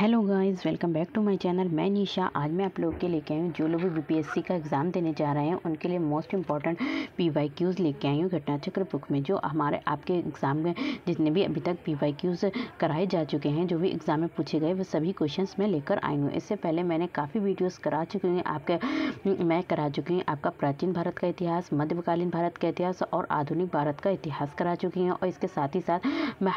Hello guys, welcome back to my channel. मैं निशा। आज मैं आप लोगों के लेके आई हूँ जो लोग भी बीपीएससी का एग्ज़ाम देने जा रहे हैं उनके लिए मोस्ट इंपॉर्टेंट पीवाईक्यूज़ लेके आई हूँ घटना चक्र बुक में। जो हमारे आपके एग्ज़ाम में जितने भी अभी तक पीवाईक्यूज़ कराए जा चुके हैं, जो भी एग्ज़ाम में पूछे गए, वो सभी क्वेश्चंस मैं लेकर आई हूँ। इससे पहले मैंने काफ़ी वीडियोज़ करा चुकी हूँ मैं करा चुकी हूँ आपका प्राचीन भारत का इतिहास, मध्यकालीन भारत का इतिहास और आधुनिक भारत का इतिहास करा चुकी हैं। और इसके साथ ही साथ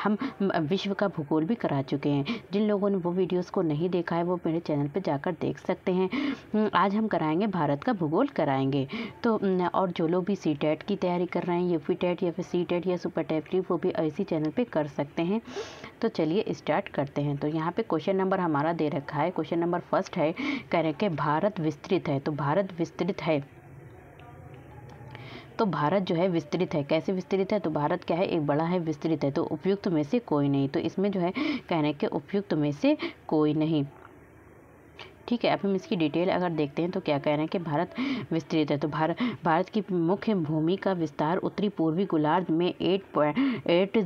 हम विश्व का भूगोल भी करा चुके हैं। जिन लोगों ने वो वीडियोस को नहीं देखा है वो मेरे चैनल पे जाकर देख सकते हैं। आज हम कराएंगे भारत का भूगोल कराएंगे। तो और जो लोग भी सीटेट की तैयारी कर रहे हैं, यूपी टेट या फिर सीटेट या सुपर टेट, वो भी इसी चैनल पे कर सकते हैं। तो चलिए स्टार्ट करते हैं। तो यहाँ पे क्वेश्चन नंबर हमारा दे रखा है। क्वेश्चन नंबर फर्स्ट है, कह रहे कि भारत विस्तृत है। तो भारत विस्तृत है, तो भारत जो है विस्तृत है। कैसे विस्तृत है? तो भारत क्या है, एक बड़ा है, विस्तृत है। तो उपयुक्त में से कोई नहीं। तो इसमें जो है कहने के उपयुक्त में से कोई नहीं। ठीक है, अब हम इसकी डिटेल अगर देखते हैं तो क्या कह रहे हैं कि भारत विस्तृत है। तो भारत की मुख्य भूमि का विस्तार उत्तरी पूर्वी गोलार्ध में 8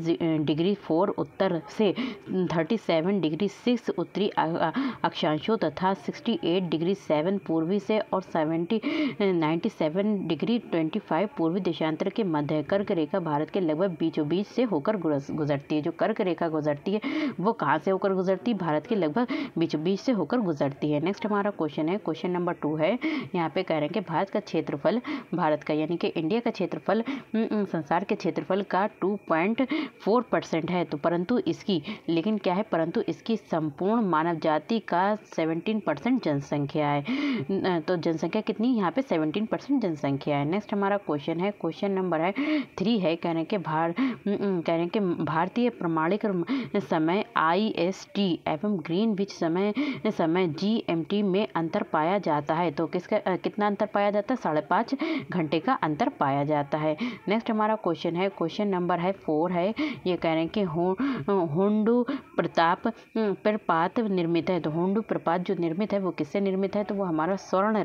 डिग्री 4 उत्तर से 37 डिग्री 6 उत्तरी अक्षांशों तथा 68 डिग्री 7 पूर्वी से और 97 डिग्री 25 पूर्वी देशांतर के मध्य। कर्क रेखा भारत के लगभग बीचों बीच से होकर गुजरती है। जो कर्क रेखा गुजरती है वो कहाँ से होकर गुजरती है? भारत के लगभग बीचों बीच से होकर गुजरती है। नेक्स्ट हमारा क्वेश्चन है, क्वेश्चन नंबर 2 है। यहाँ पे कह रहे हैं कि भारत का क्षेत्रफल, भारत का यानी कि इंडिया का क्षेत्रफल संसार के क्षेत्रफल का 2.4% है। तो परंतु इसकी, लेकिन क्या है, परंतु इसकी संपूर्ण मानव जाति का 17% जनसंख्या है। तो जनसंख्या कितनी यहाँ पे? 17% जनसंख्या है। नेक्स्ट हमारा क्वेश्चन है, क्वेश्चन नंबर है 3 है। कह रहे हैं कि भारतीय प्रमाणिक समय IST एवं ग्रीनविच समय GMT में अंतर पाया जाता है। तो किसका कितना अंतर पाया जाता है? 5.5 घंटे का अंतर पाया जाता है। नेक्स्ट हमारा क्वेश्चन है, क्वेश्चन नंबर है 4 है। ये कह रहे हैं कि होंडू प्रपात निर्मित है। तो होंडू प्रपात जो निर्मित है वो किससे निर्मित है? तो वो हमारा स्वर्ण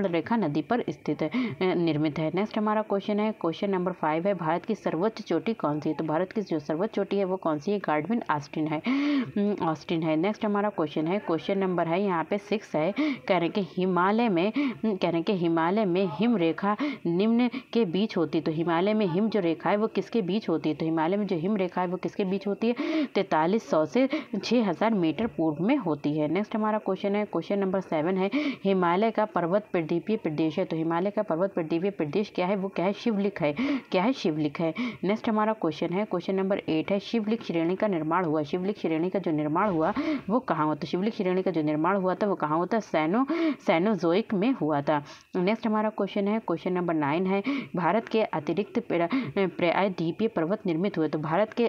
रेखा नदी पर स्थित है, निर्मित है। नेक्स्ट हमारा क्वेश्चन है, क्वेश्चन नंबर 5 है। भारत की सर्वोच्च चोटी कौन सी है? तो भारत की जो सर्वोच्च चोटी है वो कौन सी है? गार्डविन ऑस्टिन है। नेक्स्ट हमारा क्वेश्चन है, क्वेश्चन नंबर है यहाँ पे 6 है। कह रहे हैं कि हिमालय में हिम रेखा निम्न के बीच होती है। तो हिमालय में हिम जो रेखा है वो किसके बीच होती है? तो हिमालय में जो हिम रेखा है वो किसके बीच होती है? 4300 से 6000 मीटर पूर्व में होती है। नेक्स्ट हमारा क्वेश्चन है, क्वेश्चन नंबर 7 है। हिमालय का पर्वत प्रदीपीय प्रदेश है। तो हिमालय का पर्वत प्रदीपीय प्रदेश क्या है? वो क्या है? शिवलिक है। क्या है? शिवलिक है। नेक्स्ट हमारा क्वेश्चन है, क्वेश्चन नंबर 8 है। शिवलिक श्रेणी का निर्माण हुआ। शिवलिक श्रेणी का जो निर्माण हुआ वो कहाँ हुआ? तो शिवलिक श्रेणी का जो निर्माण हुआ था वो कहाँ होता है? सैनोजोइक में हुआ था। नेक्स्ट हमारा क्वेश्चन है, क्वेश्चन नंबर 9 है। भारत के अतिरिक्त प्रायद्वीपीय पर्वत निर्मित हुए। तो भारत के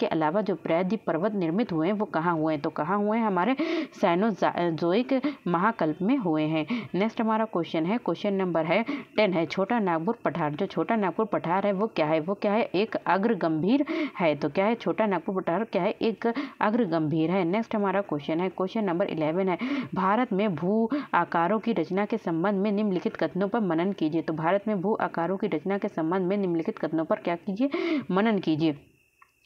अलावा जो प्रायद्वीप पर्वत निर्मित हुए हैं वो कहाँ हुए हैं? तो कहाँ हुए हैं? हमारे सैनोजोइक महाकल्प में हुए हैं। नेक्स्ट हमारा क्वेश्चन है, क्वेश्चन नंबर है 10 है। छोटा नागपुर पठार। जो छोटा नागपुर पठार है वो क्या है? वो क्या है? एक अग्रगंभीर है। तो क्या है? छोटा नागपुर पठार क्या है? एक अग्रगंभीर है। नेक्स्ट हमारा क्वेश्चन है, क्वेश्चन नंबर 11 है। भारत में भू आकारों की रचना के संबंध में निम्नलिखित कथनों पर मनन कीजिए। तो भारत में भू आकारों की रचना के संबंध में निम्नलिखित कथनों पर क्या कीजिए? मनन कीजिए।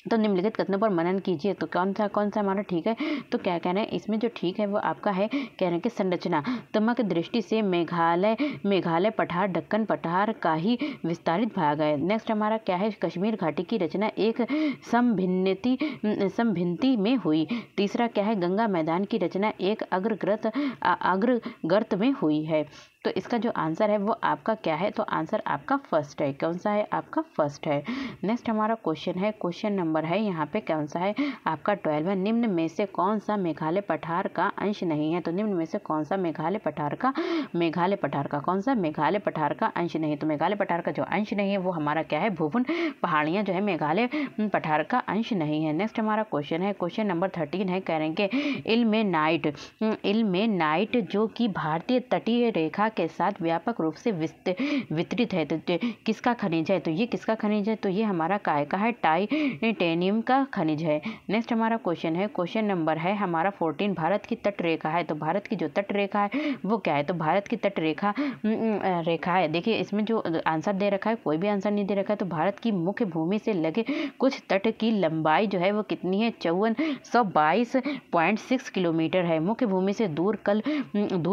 तो निम्नलिखित कथनों पर मनन कीजिए। तो कौन सा हमारा ठीक है? तो क्या कहना है इसमें? जो ठीक है वो आपका है, कह रहे हैं कि संरचनात्मक दृष्टि से मेघालय पठार दक्कन पठार का ही विस्तारित भाग है। नेक्स्ट हमारा क्या है? कश्मीर घाटी की रचना एक समभिन्नति में हुई। तीसरा क्या है? गंगा मैदान की रचना एक अग्रगर्त में हुई है। तो इसका जो आंसर है वो आपका क्या है? तो आंसर आपका फर्स्ट है। कौन सा है? आपका फर्स्ट है। नेक्स्ट हमारा क्वेश्चन है, क्वेश्चन नंबर है यहाँ पे कौन सा है? आपका 12 है। निम्न में से कौन सा मेघालय पठार का अंश नहीं है? तो निम्न में से कौन सा मेघालय पठार का कौन सा मेघालय पठार का अंश नहीं? तो मेघालय पठार का जो अंश नहीं है वो हमारा क्या है? भूवन पहाड़ियाँ जो है मेघालय पठार का अंश नहीं है। नेक्स्ट हमारा क्वेश्चन है, क्वेश्चन नंबर 13 है। कह रहे हैं कि इल्मेनाइट जो कि भारतीय तटीय रेखा के साथ व्यापक रूप से वितरित है। तो किसका खनिज है? तो ये किसका खनिज है? तो ये हमारा काय का है? टाइटेनियम का खनिज है। नेक्स्ट हमारा क्वेश्चन है, क्वेश्चन नंबर है हमारा 14, भारत की तट रेखा है। तो भारत की जो तट रेखा है वो क्या है? तो भारत की तट रेखा है। देखिए इसमें जो आंसर दे रखा है, कोई भी आंसर नहीं दे रखा है। तो भारत की मुख्य भूमि से लगे कुछ तट की लंबाई जो है वो कितनी है? 5422.6 किलोमीटर है। मुख्य भूमि से दूर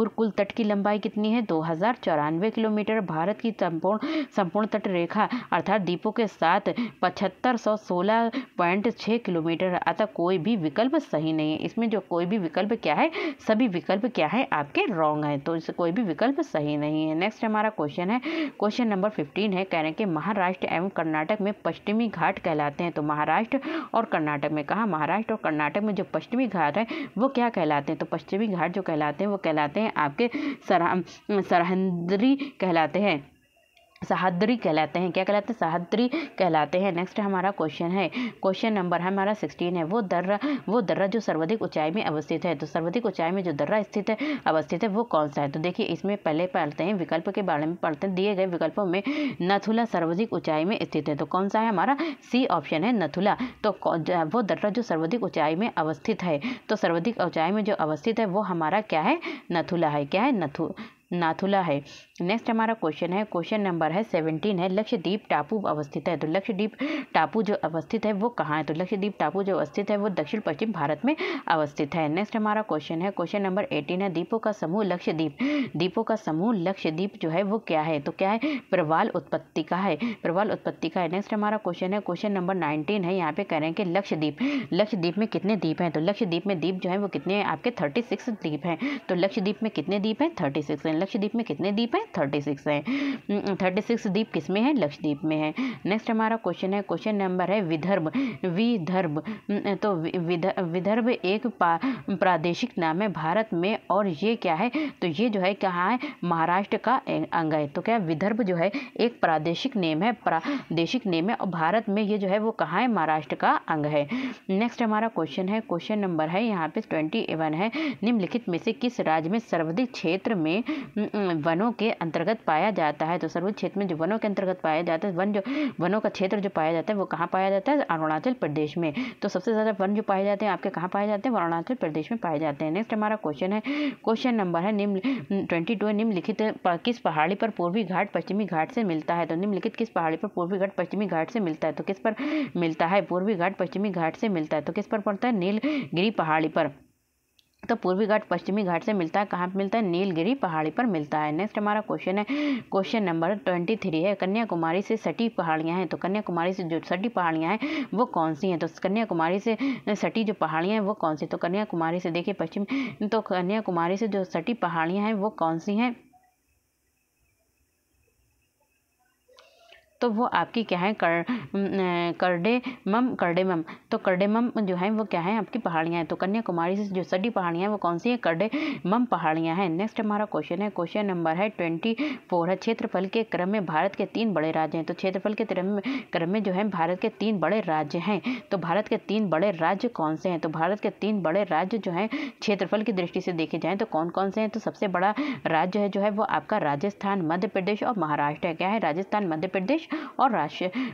कुल तट की लंबाई कितनी है? 2094 किलोमीटर। भारत की संपूर्ण तट रेखा अर्थात द्वीपों के साथ 7516.6 किलोमीटर। अतः कोई भी विकल्प सही नहीं है। इसमें जो कोई भी विकल्प क्या है? सभी विकल्प क्या है? आपके रॉन्ग है। तो इससे कोई भी विकल्प सही नहीं है। नेक्स्ट हमारा क्वेश्चन है, क्वेश्चन नंबर 15 है, कह रहे हैं कि महाराष्ट्र एवं कर्नाटक में पश्चिमी घाट कहलाते हैं। तो महाराष्ट्र और कर्नाटक में, कहा महाराष्ट्र और कर्नाटक में जो पश्चिमी घाट है वो क्या कहलाते हैं? तो पश्चिमी घाट जो कहलाते हैं वो कहलाते हैं आपके सरहंदरी कहलाते हैं, सह्याद्री कहलाते हैं। क्या कहलाते हैं? सह्याद्री कहलाते हैं। नेक्स्ट हमारा क्वेश्चन है, क्वेश्चन नंबर है हमारा 16 है, वो दर्रा जो सर्वाधिक ऊंचाई में अवस्थित है। तो सर्वाधिक ऊंचाई में जो दर्रा अवस्थित है वो कौन सा है? तो देखिए इसमें पहले पढ़ते हैं विकल्प के बारे में पढ़ते हैं। दिए गए विकल्पों में नथुला सर्वाधिक ऊंचाई में स्थित है। तो कौन सा है? हमारा सी ऑप्शन है, नथुला। तो वो दर्रा जो सर्वाधिक ऊंचाई में अवस्थित है, तो सर्वाधिक ऊंचाई में जो अवस्थित है वो हमारा क्या है? नथुला है। क्या है? नाथुला है। नेक्स्ट हमारा क्वेश्चन है, क्वेश्चन नंबर है 17 है, लक्षद्वीप टापू अवस्थित है। तो लक्षद्वीप टापू जो अवस्थित है वो कहाँ है? तो लक्षद्वीप टापू जो अवस्थित है वो दक्षिण पश्चिम भारत में अवस्थित है। नेक्स्ट हमारा क्वेश्चन है, क्वेश्चन नंबर 18 है, द्वीपों का समूह लक्षद्वीप। द्वीपों का समूह लक्षद्वीप जो है वो क्या है? तो क्या है? प्रवाल उत्पत्ति का है। प्रवाल उत्पत्ति का है। नेक्स्ट हमारा क्वेश्चन है, क्वेश्चन नंबर 19 है, यहाँ पे कह रहे हैं कि लक्षद्वीप में कितने द्वीप हैं? तो लक्षद्वीप में द्वीप जो है वो कितने हैं? आपके 36 द्वीप हैं। तो लक्षद्वीप में कितने द्वीप हैं? 36 हैं। लक्षद्वीप में कितने द्वीप हैं? 36 हैं। 36 द्वीप किसमें है? लक्षद्वीप में है। नेक्स्ट हमारा क्वेश्चन है, क्वेश्चन नंबर है विदर्भ। तो विदर्भ एक प्रादेशिक नाम है भारत में, और ये क्या है? तो ये जो है कहाँ है? महाराष्ट्र का अंग है। तो क्या विदर्भ जो है एक प्रादेशिक नेम है, और भारत में ये जो है वो कहाँ है? महाराष्ट्र का अंग है। नेक्स्ट हमारा क्वेश्चन है, क्वेश्चन नंबर है यहाँ पे 21 है, निम्नलिखित में से किस राज्य में सर्वाधिक क्षेत्र में वनों के अंतर्गत पाया जाता है? तो सर्वाधिक क्षेत्र में जो वनों के अंतर्गत पाया जाता है, वनों का क्षेत्र जो पाया जाता है वो कहाँ पाया जाता है? अरुणाचल प्रदेश में। तो सबसे ज्यादा वन जो पाए जाते हैं आपके कहाँ पाए जाते हैं? अरुणाचल प्रदेश में पाए जाते हैं। नेक्स्ट हमारा क्वेश्चन है, क्वेश्चन नंबर है 22, निम्नलिखित किस पहाड़ी पर पूर्वी घाट पश्चिमी घाट से मिलता है? तो निम्नलिखित किस पहाड़ी पर पूर्वी घाट पश्चिमी घाट से मिलता है? तो किस पर मिलता है? पूर्वी घाट पश्चिमी घाट से मिलता है। तो किस पर पड़ता है? नीलगिरी पहाड़ी पर। तो पूर्वी घाट पश्चिमी घाट से मिलता है, कहाँ पे मिलता है? नीलगिरी पहाड़ी पर मिलता है। नेक्स्ट हमारा क्वेश्चन है, क्वेश्चन नंबर 23 है, कन्याकुमारी से सटी पहाड़ियाँ हैं। तो कन्याकुमारी से जो सटी पहाड़ियाँ हैं वो कौन सी हैं? तो कन्याकुमारी से सटी जो पहाड़ियाँ हैं वो कौन सी? तो कन्याकुमारी से देखिए तो कन्याकुमारी से जो सटी पहाड़ियाँ हैं वो कौन सी हैं? तो वो आपकी क्या है? कर्डेमम। तो कर्डेमम जो है वो क्या है? आपकी पहाड़ियाँ हैं। तो कन्याकुमारी से जो सटी पहाड़ियाँ हैं वो कौन सी है? कर्डेमम पहाड़ियाँ हैं। नेक्स्ट हमारा क्वेश्चन है, क्वेश्चन नंबर है 24 है, क्षेत्रफल के क्रम में भारत के 3 बड़े राज्य हैं। तो क्षेत्रफल के क्रम में जो है भारत के 3 बड़े राज्य हैं। तो भारत के 3 बड़े राज्य कौन से हैं? तो भारत के 3 बड़े राज्य जो हैं क्षेत्रफल की दृष्टि से देखे जाएं तो कौन कौन से हैं? तो सबसे बड़ा राज्य है जो है वो आपका राजस्थान, मध्य प्रदेश और महाराष्ट्र है। क्या है? राजस्थान, मध्य प्रदेश और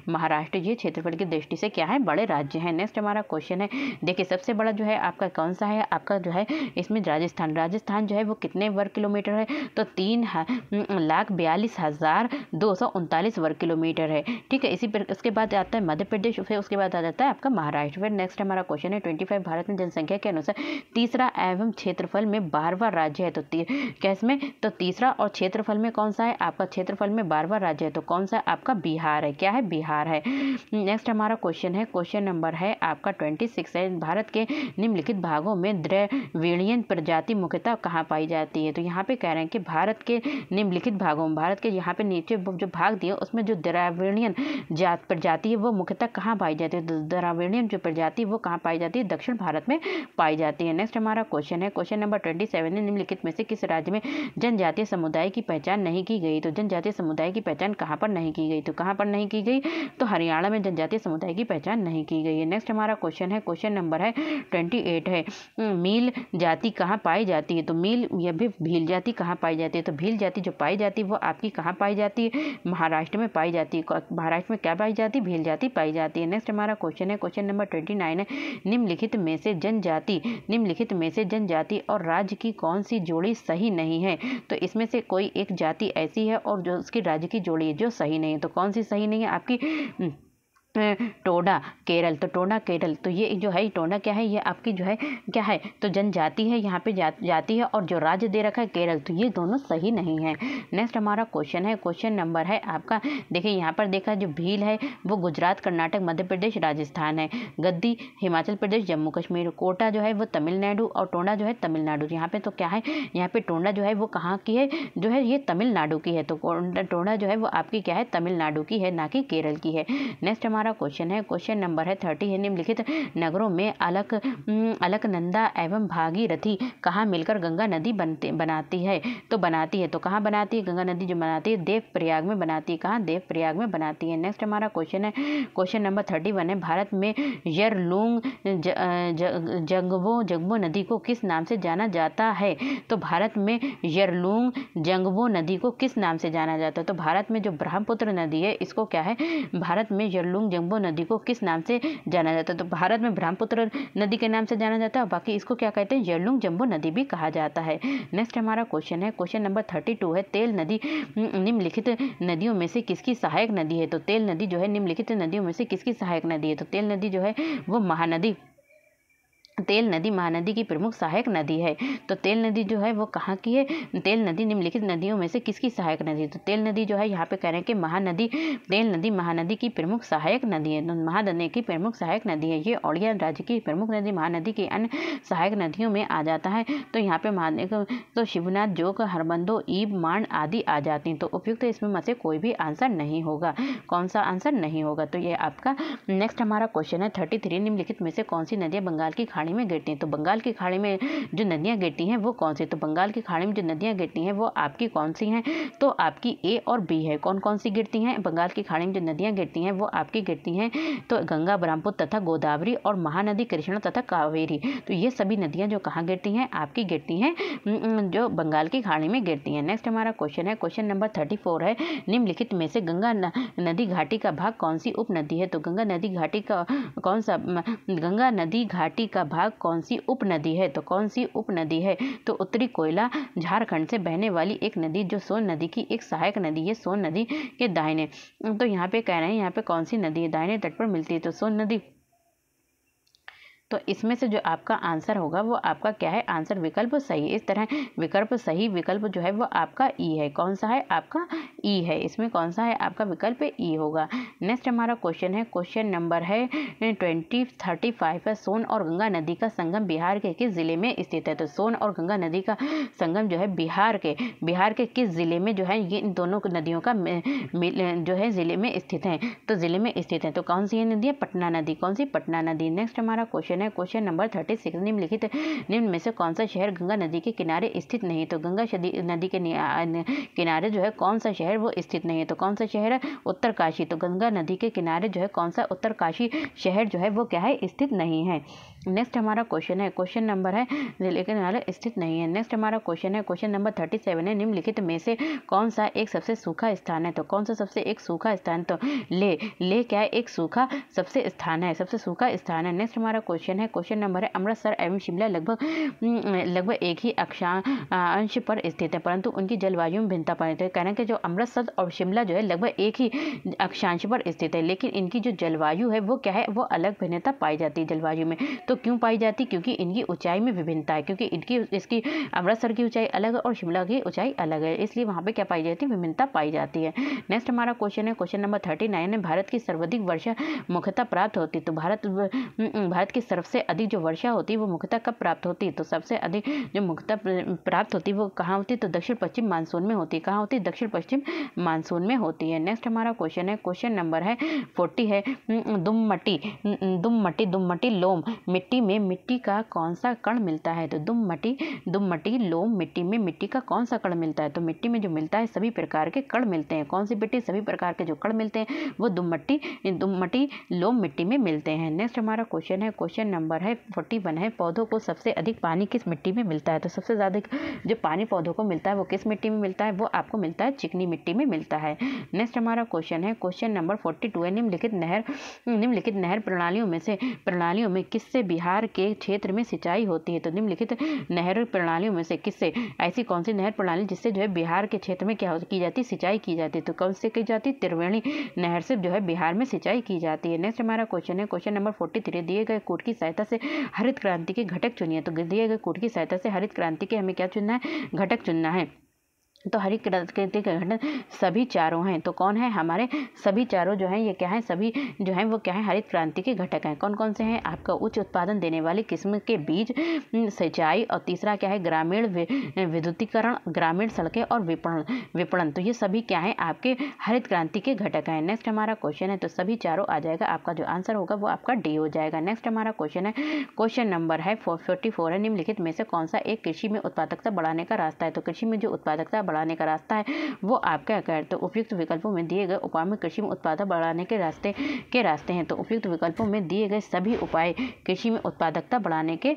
महाराष्ट्र, ये क्षेत्रफल की दृष्टि से क्या है? बड़े राज्य हैं। नेक्स्ट हमारा क्वेश्चन है, देखिए सबसे बड़ा जो है आपका कौन सा है? आपका जो है इसमें राजस्थान जो है वो कितने वर्ग किलोमीटर है? तो 3,42,239 वर्ग किलोमीटर है। ठीक है, इसी पर उसके बाद आता है मध्य प्रदेश, फिर उसके बाद आ जाता है आपका महाराष्ट्र। फिर नेक्स्ट हमारा क्वेश्चन है 25, भारत में जनसंख्या के अनुसार तीसरा एवं क्षेत्रफल में 12वां राज्य है। तो कैसमें? तो तीसरा और क्षेत्रफल में कौन सा है? आपका क्षेत्रफल में 12वां राज्य है। तो कौन सा? आपका बिहार है। क्या है? बिहार है। नेक्स्ट हमारा क्वेश्चन है, क्वेश्चन नंबर है आपका 26 है, भारत के निम्नलिखित भागों में द्रविड़ियन प्रजाति मुख्यतः कहाँ पाई जाती है? तो यहाँ पे कह रहे हैं कि भारत के निम्नलिखित भागों में, भारत के यहाँ पे नीचे जो भाग दिए उसमें जो द्रविड़ियन प्रजाति है वो मुख्यतः कहाँ पाई जाती है? तो द्रविड़ियन जो प्रजाति वो कहाँ पाई जाती है? दक्षिण भारत में पाई जाती है। नेक्स्ट हमारा क्वेश्चन है, क्वेश्चन नंबर 27 है, निम्नलिखित में से किस राज्य में जनजातीय समुदाय की पहचान नहीं की गई? तो जनजातीय समुदाय की पहचान कहाँ पर नहीं की गई? तो कहाँ पर नहीं की गई, तो हरियाणा में जनजातीय समुदाय की पहचान नहीं की गई है। नेक्स्ट हमारा क्वेश्चन है, क्वेश्चन नंबर है 28 है, मील जाति कहाँ पाई जाती है, तो मील या भी भील जाति कहाँ पाई जाती है, तो भील जाति जो पाई जाती है वो आपकी कहाँ पाई जाती है, महाराष्ट्र में पाई जाती है। महाराष्ट्र में क्या पाई जाती है, भील जाति पाई जाती है। नेक्स्ट हमारा क्वेश्चन है, क्वेश्चन नंबर 29 है, निम्नलिखित में से जनजाति और राज्य की कौन सी जोड़ी सही नहीं है, तो इसमें से कोई एक जाति ऐसी है और जो उसकी राज्य की जोड़ी है जो सही नहीं है, तो कौन सी सही नहीं है आपकी, टोडा केरल, तो टोडा केरल, तो ये जो है टोडा क्या है, ये आपकी जो है क्या है, तो जनजाति है, यहाँ पे जाति है, और जो राज्य दे रखा है केरल, तो ये दोनों सही नहीं है। नेक्स्ट हमारा क्वेश्चन है, क्वेश्चन नंबर है आपका, देखिए यहाँ पर देखा जो भील है वो गुजरात, कर्नाटक, मध्य प्रदेश, राजस्थान है, गद्दी हिमाचल प्रदेश, जम्मू कश्मीर, कोटा जो है वो तमिलनाडु, और टोडा जो है तमिलनाडु। यहाँ पे तो क्या है, यहाँ पे टोडा जो है वो कहाँ की है, जो है ये तमिलनाडु की है, तो टोडा जो है वो आपकी क्या है, तमिलनाडु की है, ना कि केरल की है। नेक्स्ट हमारा क्वेश्चन है, क्वेश्चन नंबर है 30 है, निम्नलिखित नगरों में अलकनंदा एवं भागीरथी कहाँ मिलकर गंगा नदी बनाती है, तो कहाँ बनाती है, गंगा नदी जो बनाती है देवप्रयाग में बनाती है, कहाँ, देवप्रयाग में बनाती है। नेक्स्ट हमारा क्वेश्चन है, क्वेश्चन नंबर 31 है, भारत में यरलुंग जंगबो नदी को किस नाम से जाना जाता है, तो भारत में यरलुंग जंगबो नदी को किस नाम से जाना जाता है, तो भारत में जो ब्रह्मपुत्र नदी है इसको क्या है, भारत में यरलुंग जंगबो नदी को किस नाम से जाना जाता है, तो भारत में ब्रह्मपुत्र नदी के नाम से जाना जाता है, बाकी इसको क्या कहते हैं, यरलुंग जंबो नदी भी कहा जाता है। नेक्स्ट हमारा क्वेश्चन है, क्वेश्चन नंबर 32 है, तेल नदी निम्नलिखित नदियों में से किसकी सहायक नदी है, तो तेल नदी जो है निम्नलिखित नदियों में से किसकी सहायक नदी है, तो तेल नदी जो है वो महानदी, तेल नदी महानदी की प्रमुख सहायक नदी है, तो तेल नदी जो है वो कहाँ की है, तेल नदी निम्नलिखित नदियों में से किसकी सहायक नदी है, तो तेल नदी जो है यहाँ पे कह रहे हैं कि महानदी, तेल नदी महानदी की प्रमुख सहायक नदी है, तो महानदी की प्रमुख सहायक नदी है, ये ओडिशा राज्य की प्रमुख नदी महानदी की अन्य सहायक नदियों में आ जाता है, तो यहाँ पे तो शिवनाथ, जोग, हरबंदो, ईब, मांड आदि आ जाती हैं, तो उपयुक्त इसमें में से कोई भी आंसर नहीं होगा, कौन सा आंसर नहीं होगा, तो ये आपका। नेक्स्ट हमारा क्वेश्चन है 33, निम्नलिखित में से कौन सी नदियाँ बंगाल की खाड़ी में गिरती हैं, तो बंगाल की खाड़ी में जो नदियां गिरती हैं वो कौन सी, तो बंगाल की खाड़ी में जो नदियां गिरती हैं वो आपकी कौन सी हैं, तो आपकी ए और बी है, कौन कौन सी गिरती हैं, बंगाल की खाड़ी में जो नदियां गिरती हैं वो आपकी गिरती हैं, तो गंगा, ब्रह्मपुत्र तथा गोदावरी, और महानदी कृष्णा तथा कावेरी, तो ये सभी नदियां जो कहाँ गिरती हैं, आपकी गिरती हैं जो बंगाल की खाड़ी में गिरती हैं। नेक्स्ट हमारा क्वेश्चन है, क्वेश्चन नंबर 34 है, निम्नलिखित में से गंगा नदी घाटी का भाग कौन सी उपनदी है, तो गंगा नदी घाटी का कौन सा, गंगा नदी घाटी का भाग कौन सी उपनदी है, तो कौन सी उपनदी है, तो उत्तरी कोयला झारखंड से बहने वाली एक नदी जो सोन नदी की एक सहायक नदी है, सोन नदी के दाहिने, तो यहाँ पे कह रहे हैं यहाँ पे कौन सी नदी है दाहिने तट पर मिलती है, तो सोन नदी, तो इसमें से जो आपका आंसर होगा वो आपका क्या है, आंसर विकल्प सही। इस तरह विकल्प सही विकल्प जो है वो आपका ई है, कौन सा है आपका ई है, इसमें कौन सा है आपका विकल्प ई होगा। नेक्स्ट हमारा क्वेश्चन है, क्वेश्चन नंबर है 35 है, सोन और गंगा नदी का संगम बिहार के किस जिले में स्थित है, तो सोन और गंगा नदी का संगम जो है बिहार के किस जिले में जो है, ये इन दोनों नदियों का जो है जिले में स्थित है, तो जिले में स्थित है, तो कौन सी नदी है, पटना नदी, कौन सी, पटना नदी। नेक्स्ट हमारा क्वेश्चन है, क्वेश्चन नंबर 36, निम्न में से कौन सा शहर गंगा नदी के किनारे स्थित नहीं है, तो गंगा नदी के किनारे जो है कौन सा शहर वो स्थित नहीं है, तो कौन सा शहर है, उत्तरकाशी, तो गंगा नदी के किनारे जो है कौन सा उत्तरकाशी शहर जो है वो क्या है, स्थित नहीं है। नेक्स्ट हमारा क्वेश्चन है, क्वेश्चन नंबर है जिले के किनारे स्थित नहीं है। नेक्स्ट हमारा क्वेश्चन है, क्वेश्चन नंबर 37 है, निम्नलिखित में से कौन सा एक सबसे सूखा स्थान है, तो कौन सा सबसे एक सूखा स्थान, तो ले क्या है, एक सूखा सबसे स्थान है, सबसे सूखा स्थान है। नेक्स्ट हमारा क्वेश्चन है, क्वेश्चन नंबर है, अमृतसर एवं शिमला लगभग एक ही अक्षांश पर स्थित है, परंतु उनकी जलवायु में भिन्नता पाई जाती है। कहना कि जो अमृतसर और शिमला जो है लगभग एक ही अक्षांश पर स्थित है, लेकिन इनकी जो जलवायु है वो क्या है, वो अलग भिन्नता पाई जाती है जलवायु में। तो क्यों पाई जाती, क्योंकि इनकी ऊंचाई में विभिन्नता है, क्योंकि इसकी अमृतसर की ऊंचाई अलग है और शिमला की ऊंचाई अलग है, इसलिए वहां पे क्या पाई जाती है, विभिन्नता पाई जाती है। नेक्स्ट हमारा क्वेश्चन है, क्वेश्चन नंबर 39 है, भारत की सर्वाधिक वर्षा मुख्यतः प्राप्त होती है, तो भारत की तरफ से अधिक जो वर्षा होती है वो मुख्यतः कब प्राप्त होती है? तो सबसे अधिक जो मुख्यतः प्राप्त होती है वो कहाँ होती है? तो दक्षिण पश्चिम मानसून में होती है। कहाँ होती है? दक्षिण पश्चिम मानसून में होती है। नेक्स्ट हमारा क्वेश्चन है, क्वेश्चन नंबर है 40 है, दुम्मटी लोम मिट्टी में मिट्टी का कौन सा कण मिलता है? तो दुम्मटी लोम मिट्टी में मिट्टी का कौन सा कण मिलता है? तो मिट्टी में जो मिलता है सभी प्रकार के कण मिलते हैं। कौन सी मिट्टी? सभी प्रकार के जो कण मिलते हैं वो दुम्मटी लोम मिट्टी में मिलते हैं। नेक्स्ट हमारा क्वेश्चन है, क्वेश्चन नंबर है 41 है, पौधों को सबसे अधिक पानी किस मिट्टी में मिलता है? तो सबसे ज्यादा जो पानी पौधों को मिलता है वो किस मिट्टी में मिलता है? वो आपको मिलता है चिकनी मिट्टी में मिलता है। नेक्स्ट हमारा क्वेश्चन है, क्वेश्चन नंबर 42 है, निम्नलिखित नहर प्रणालियों में किससे बिहार के क्षेत्र में सिंचाई होती है? तो निम्नलिखित नहर प्रणालियों में से किससे, ऐसी कौन सी नहर प्रणाली जिससे जो है बिहार के क्षेत्र में क्या की जाती है? सिंचाई की जाती है। तो कौन से की जाती है? त्रिवेणी नहर से जो है बिहार में सिंचाई की जाती है। नेक्स्ट हमारा क्वेश्चन है, क्वेश्चन नंबर 43, दिए गए कोड की सहायता से हरित क्रांति के घटक चुनिए। तो दिए गए कोड की सहायता से हरित क्रांति के हमें क्या चुनना है? घटक चुनना है। तो हरित क्रांति के घटक सभी चारों हैं। तो कौन है? हमारे सभी चारों जो हैं ये क्या है? सभी जो हैं वो क्या है? हरित क्रांति के घटक हैं। कौन कौन से हैं? आपका उच्च उत्पादन देने वाली किस्म के बीज, सिंचाई, और तीसरा क्या है? ग्रामीण विद्युतीकरण, ग्रामीण सड़कें और विपणन। तो ये सभी क्या है? आपके हरित क्रांति के घटक हैं। नेक्स्ट हमारा क्वेश्चन है, तो सभी चारों आ जाएगा, आपका जो आंसर होगा वो आपका डी हो जाएगा। नेक्स्ट हमारा क्वेश्चन है, क्वेश्चन नंबर है 44 है, निम्नलिखित में से कौन सा एक कृषि में उत्पादकता बढ़ाने का रास्ता है? तो कृषि में जो उत्पादकता बढ़ाने का रास्ता है वो आपका क्या है? तो उपयुक्त विकल्पों में दिए गए उपाय में कृषि में उत्पादकता बढ़ाने के रास्ते हैं। तो उपयुक्त विकल्पों में दिए गए सभी उपाय कृषि में उत्पादकता बढ़ाने के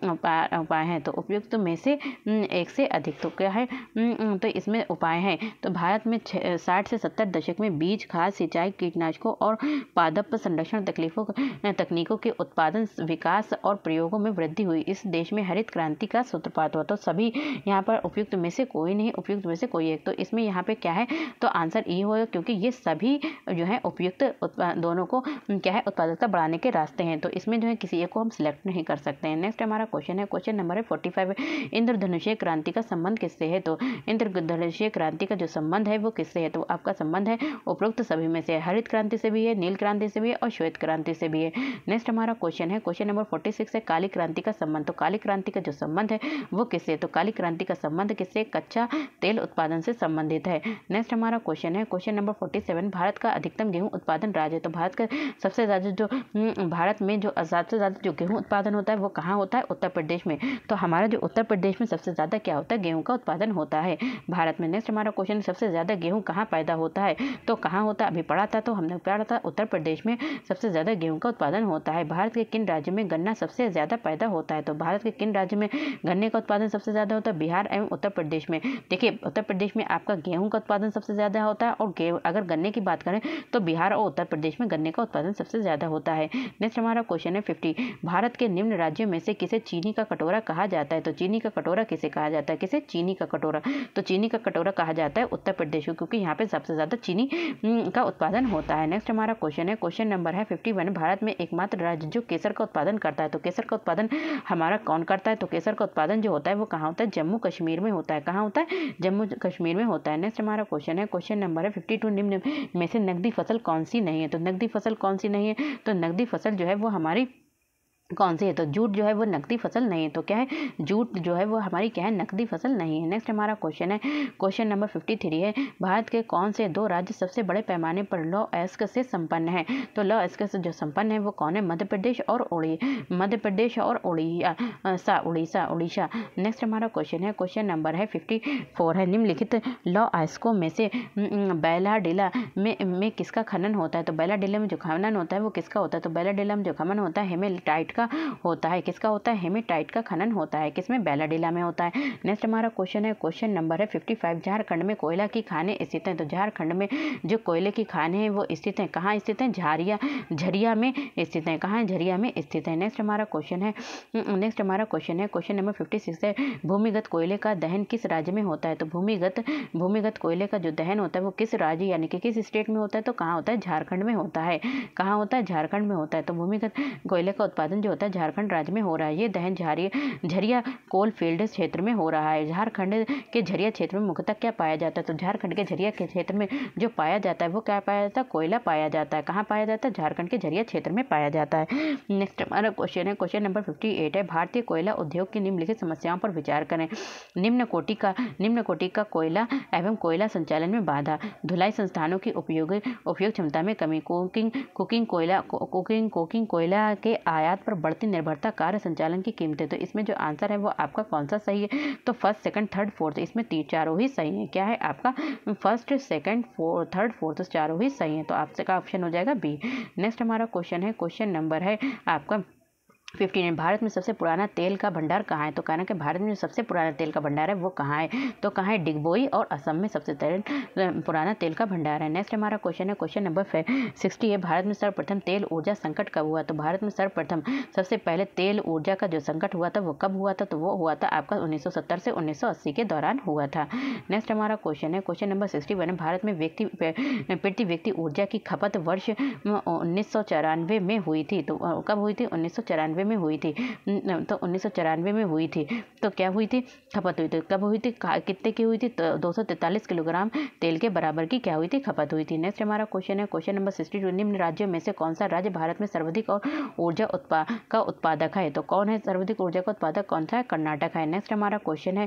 उपाय हैं। तो उपयुक्त में से एक से अधिक तो क्या है? तो इसमें उपाय हैं। तो भारत में 60 से 70 दशक में बीज, खाद, सिंचाई, कीटनाशकों और पादप संरक्षण तकनीकों के उत्पादन, विकास और प्रयोगों में वृद्धि हुई। इस देश में हरित क्रांति का सूत्रपात हुआ। तो सभी यहाँ पर उपयुक्त में से कोई नहीं, उपयुक्त में से कोई एक। तो इसमें यहाँ पे क्या है? तो आंसर ई होगा, क्योंकि ये सभी जो है उपयुक्त दोनों को क्या है? उत्पादकता बढ़ाने के रास्ते हैं। तो इसमें जो है किसी एक को हम सिलेक्ट नहीं कर सकते हैं। नेक्स्ट हमारा क्वेश्चन है, क्वेश्चन नंबर है 45 है, इंद्रधनुषीय क्रांति का संबंध किससे है? तो इंद्रधनुषीय क्रांति का जो संबंध है वो किससे है? तो आपका संबंध है उपरोक्त सभी में से, हरित क्रांति से भी है, नील क्रांति से भी है और श्वेत क्रांति से भी है। नेक्स्ट हमारा क्वेश्चन है, क्वेश्चन नंबर 46 है, काली क्रांति का संबंध। तो काली क्रांति का जो संबंध है वो किससे? तो काली क्रांति का संबंध किससे? कच्चा तेल उत्पादन से संबंधित है। नेक्स्ट हमारा क्वेश्चन है, क्वेश्चन नंबर 47, भारत का अधिकतम गेहूं उत्पादन राज्य। तो भारत का सबसे ज्यादा जो भारत में जो सबसे ज्यादा जो गेहूं उत्पादन होता है वो कहाँ होता है? उत्तर प्रदेश में। तो हमारा जो उत्तर प्रदेश में सबसे ज्यादा क्या होता है? गेहूं का उत्पादन होता है भारत में। नेक्स्ट हमारा क्वेश्चन, सबसे ज्यादा गेहूं कहाँ पैदा होता है? तो कहाँ होता है? अभी पढ़ा था, तो हमने पढ़ा था उत्तर प्रदेश में सबसे ज्यादा गेहूं का उत्पादन होता है। भारत के किन राज्य में गन्ना सबसे ज्यादा पैदा होता है? तो भारत के किन राज्य में गन्ने का उत्पादन सबसे ज्यादा होता है? बिहार एवं उत्तर प्रदेश में। देखिए उत्तर प्रदेश में आपका गेहूं का उत्पादन सबसे ज्यादा होता है, और अगर गन्ने की बात करें तो बिहार और उत्तर प्रदेश में गन्ने का उत्पादन सबसे ज्यादा होता है। नेक्स्ट हमारा क्वेश्चन है 50, भारत के निम्न राज्यों में से किसे चीनी का कटोरा कहा जाता है? तो चीनी का कटोरा किसे कहा जाता है? किसे? चीनी का कटोरा। तो चीनी का कटोरा कहा जाता है उत्तर प्रदेश को, क्योंकि यहाँ पे सबसे ज्यादा चीनी का उत्पादन होता है। नेक्स्ट हमारा क्वेश्चन है, क्वेश्चन नंबर है 51, भारत में एकमात्र राज्य जो केसर का उत्पादन करता है। तो केसर का उत्पादन हमारा कौन करता है? तो केसर का उत्पादन जो होता है वो कहाँ होता है? जम्मू कश्मीर में होता है। कहाँ होता है? जम्मू कश्मीर में होता है। नेक्स्ट हमारा क्वेश्चन है, क्वेश्चन नंबर है 52, निम्न में से नकदी फसल कौन सी नहीं है? तो नकदी फसल कौन सी नहीं है? तो नकदी फसल जो है वो हमारी कौन सी है? तो जूट जो है वो नकदी फसल नहीं है। तो क्या है? जूट जो है वो हमारी क्या है? नकदी फसल नहीं है। नेक्स्ट हमारा क्वेश्चन है, क्वेश्चन नंबर 53 है, भारत के कौन से दो राज्य सबसे बड़े पैमाने पर लौह अयस्क से संपन्न है? तो लौह अयस्क से जो संपन्न है वो कौन है? मध्य प्रदेश और उड़ीसा। नेक्स्ट हमारा क्वेश्चन है, क्वेश्चन नंबर है 54 है, निम्नलिखित लौह अयस्कों में से बैलाडीला में किसका खनन होता है? तो बैलाडीला में जो खनन होता है वो किसका होता है? तो बैलाडीला में जो खनन होता है हेमेटाइट का होता है। किसका होता है? हेमेटाइट का खनन होता है। किसमें? बैलाडीला में होता है। नेक्स्ट हमारा क्वेश्चन है, क्वेश्चन नंबर है 55, झारखंड में कोयला की खानें स्थित हैं। तो झारखंड में जो कोयले की खानें हैं वो स्थित हैं। कहाँ स्थित हैं? झरिया में स्थित हैं। कहाँ? झरिया में स्थित है। नेक्स्ट हमारा क्वेश्चन है, क्वेश्चन नंबर 56 है, भूमिगत कोयले का दहन किस राज्य में होता है? तो भूमिगत कोयले का जो दहन होता है वो किस राज्य यानी कि किस स्टेट में होता है? तो कहाँ होता है? झारखंड में होता है। कहाँ होता है? झारखंड में होता है। तो भूमिगत कोयले का उत्पादन जो होता है झारखंड राज्य में हो रहा है। ये दहन झरिया कोल फील्ड क्षेत्र में हो रहा है। झारखंड के झरिया क्षेत्र में मुख्यतः क्या पाया जाता है? तो झारखंड के झरिया के क्षेत्र में जो पाया जाता है वो क्या पाया जाता है? कोयला पाया जाता है। कहाँ पाया जाता है? झारखंड के झरिया क्षेत्र में पाया जाता है। नेक्स्ट हमारा क्वेश्चन है, क्वेश्चन नंबर 58 है, भारतीय कोयला उद्योग की निम्नलिखित समस्याओं पर विचार करें। निम्न कोटि का कोयला एवं कोयला संचालन में बाधा, धुलाई संस्थानों की उपयोग क्षमता में कमी, कुकिंग कोयला के आयात पर बढ़ती निर्भरता, कार्य संचालन की कीमतें। तो इसमें जो आंसर है वो आपका कौन सा सही है? तो फर्स्ट, सेकंड, थर्ड, फोर्थ, इसमें चारों ही सही है। क्या है आपका? फर्स्ट, सेकंड, थर्ड, फोर्थ चारों ही सही है। तो आपसे का ऑप्शन हो जाएगा बी। नेक्स्ट हमारा क्वेश्चन है, क्वेश्चन नंबर है आपका 59, भारत में सबसे पुराना तेल का भंडार कहाँ है? तो कहना कि भारत में जो सबसे पुराना तेल का भंडार है वो कहाँ है? तो कहाँ है? डिगबोई और असम में सबसे पुराना तेल का भंडार है। नेक्स्ट हमारा क्वेश्चन है, क्वेश्चन नंबर 60 है, भारत में सर्वप्रथम तेल ऊर्जा संकट कब हुआ? तो भारत में सर्वप्रथम सबसे पहले तेल ऊर्जा का जो संकट हुआ था वो कब हुआ था? तो वो हुआ था आपका 1970 से 1980 के दौरान हुआ था। नेक्स्ट हमारा क्वेश्चन है, क्वेश्चन नंबर 61, भारत में प्रति व्यक्ति ऊर्जा की खपत वर्ष 1994 में हुई थी। तो कब हुई थी? 1994 में हुई थी। तो 1994 में हुई थी। तो क्या हुई थी? खपत हुई थी। कब हुई थी? कितने की हुई थी? तो 243 किलोग्राम तेल के बराबर की क्या हुई थी? खपत हुई थी। नेक्स्ट हमारा क्वेश्चन है, क्वेश्चन नंबर 62, निम्न राज्यों में से कौन सा राज्य भारत में सर्वाधिक और ऊर्जा का उत्पादक है? तो कौन है सर्वाधिक ऊर्जा का उत्पादक? कौन सा है? कर्नाटक है। नेक्स्ट हमारा क्वेश्चन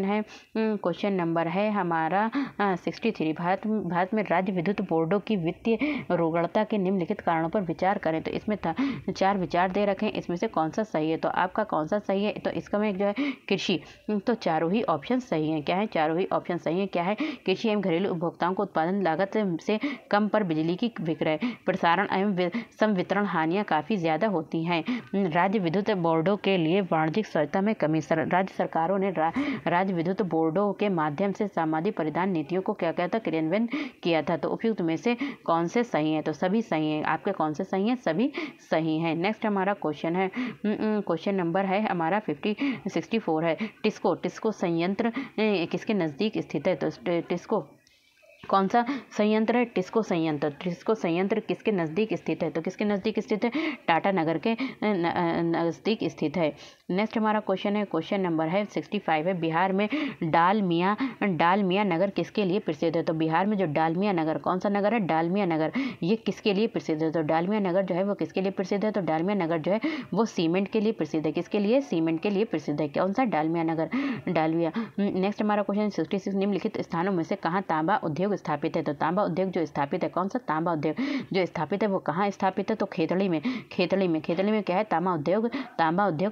है, क्वेश्चन नंबर है हमारा 63, भारत में राज्य विद्युत बोर्डों की वित्तीय रोगड़ता के निम्नलिखित कारणों पर विचार करें। तो इसमें 4 विचार दे रखें, इसमें से कौन सा सही है? तो आपका कौन सा सही है? तो इसका में जो है कृषि, तो चारों ही ऑप्शन सही है। क्या है? चारों ही ऑप्शन सही है। क्या है? कृषि एवं घरेलू उपभोक्ताओं को उत्पादन लागत से कम पर बिजली की विक्रय, प्रसारण एवं संवितरण हानियां काफी ज्यादा होती हैं। राज्य विद्युत बोर्डों के लिए वाणिज्यिक सहायता में कमी, राज्य सरकारों ने राज्य विद्युत बोर्डों के माध्यम से सामाजिक परिधान नीतियों को क्या था? क्रियान्वयन किया था। तो उपयुक्त में से कौन से सही है? तो सभी सही है। आपके कौन से सही है? सभी सही है। नेक्स्ट हमारा क्वेश्चन है, क्वेश्चन नंबर है हमारा 64 है, टिस्को संयंत्र किसके नजदीक स्थित है? तो टिस्को कौन सा संयंत्र है? टिस्को संयंत्र किसके नज़दीक स्थित है? तो किसके नज़दीक स्थित है? टाटा नगर के नज़दीक स्थित है। नेक्स्ट हमारा क्वेश्चन है, क्वेश्चन नंबर है 65 है, बिहार में डालमिया नगर किसके लिए प्रसिद्ध है? तो बिहार में जो डालमिया नगर, कौन सा नगर है? डालमिया नगर, ये किसके लिए प्रसिद्ध है? तो डालमिया नगर जो है वो किसके लिए प्रसिद्ध है? तो डालमिया नगर जो है वो सीमेंट के लिए प्रसिद्ध है। किसके लिए? सीमेंट के लिए प्रसिद्ध है। कौन सा? डालमिया नगर, डालमिया। नेक्स्ट हमारा क्वेश्चन 66, निम्नलिखित स्थानों में से कहाँ तांबा उद्योग स्थापित है? तो तांबा उद्योग जो स्थापित है, कौन सा तांबा उद्योग जो स्थापित है वो कहाँ स्थापित है? तो खेतड़ी में क्या है? तांबा उद्योग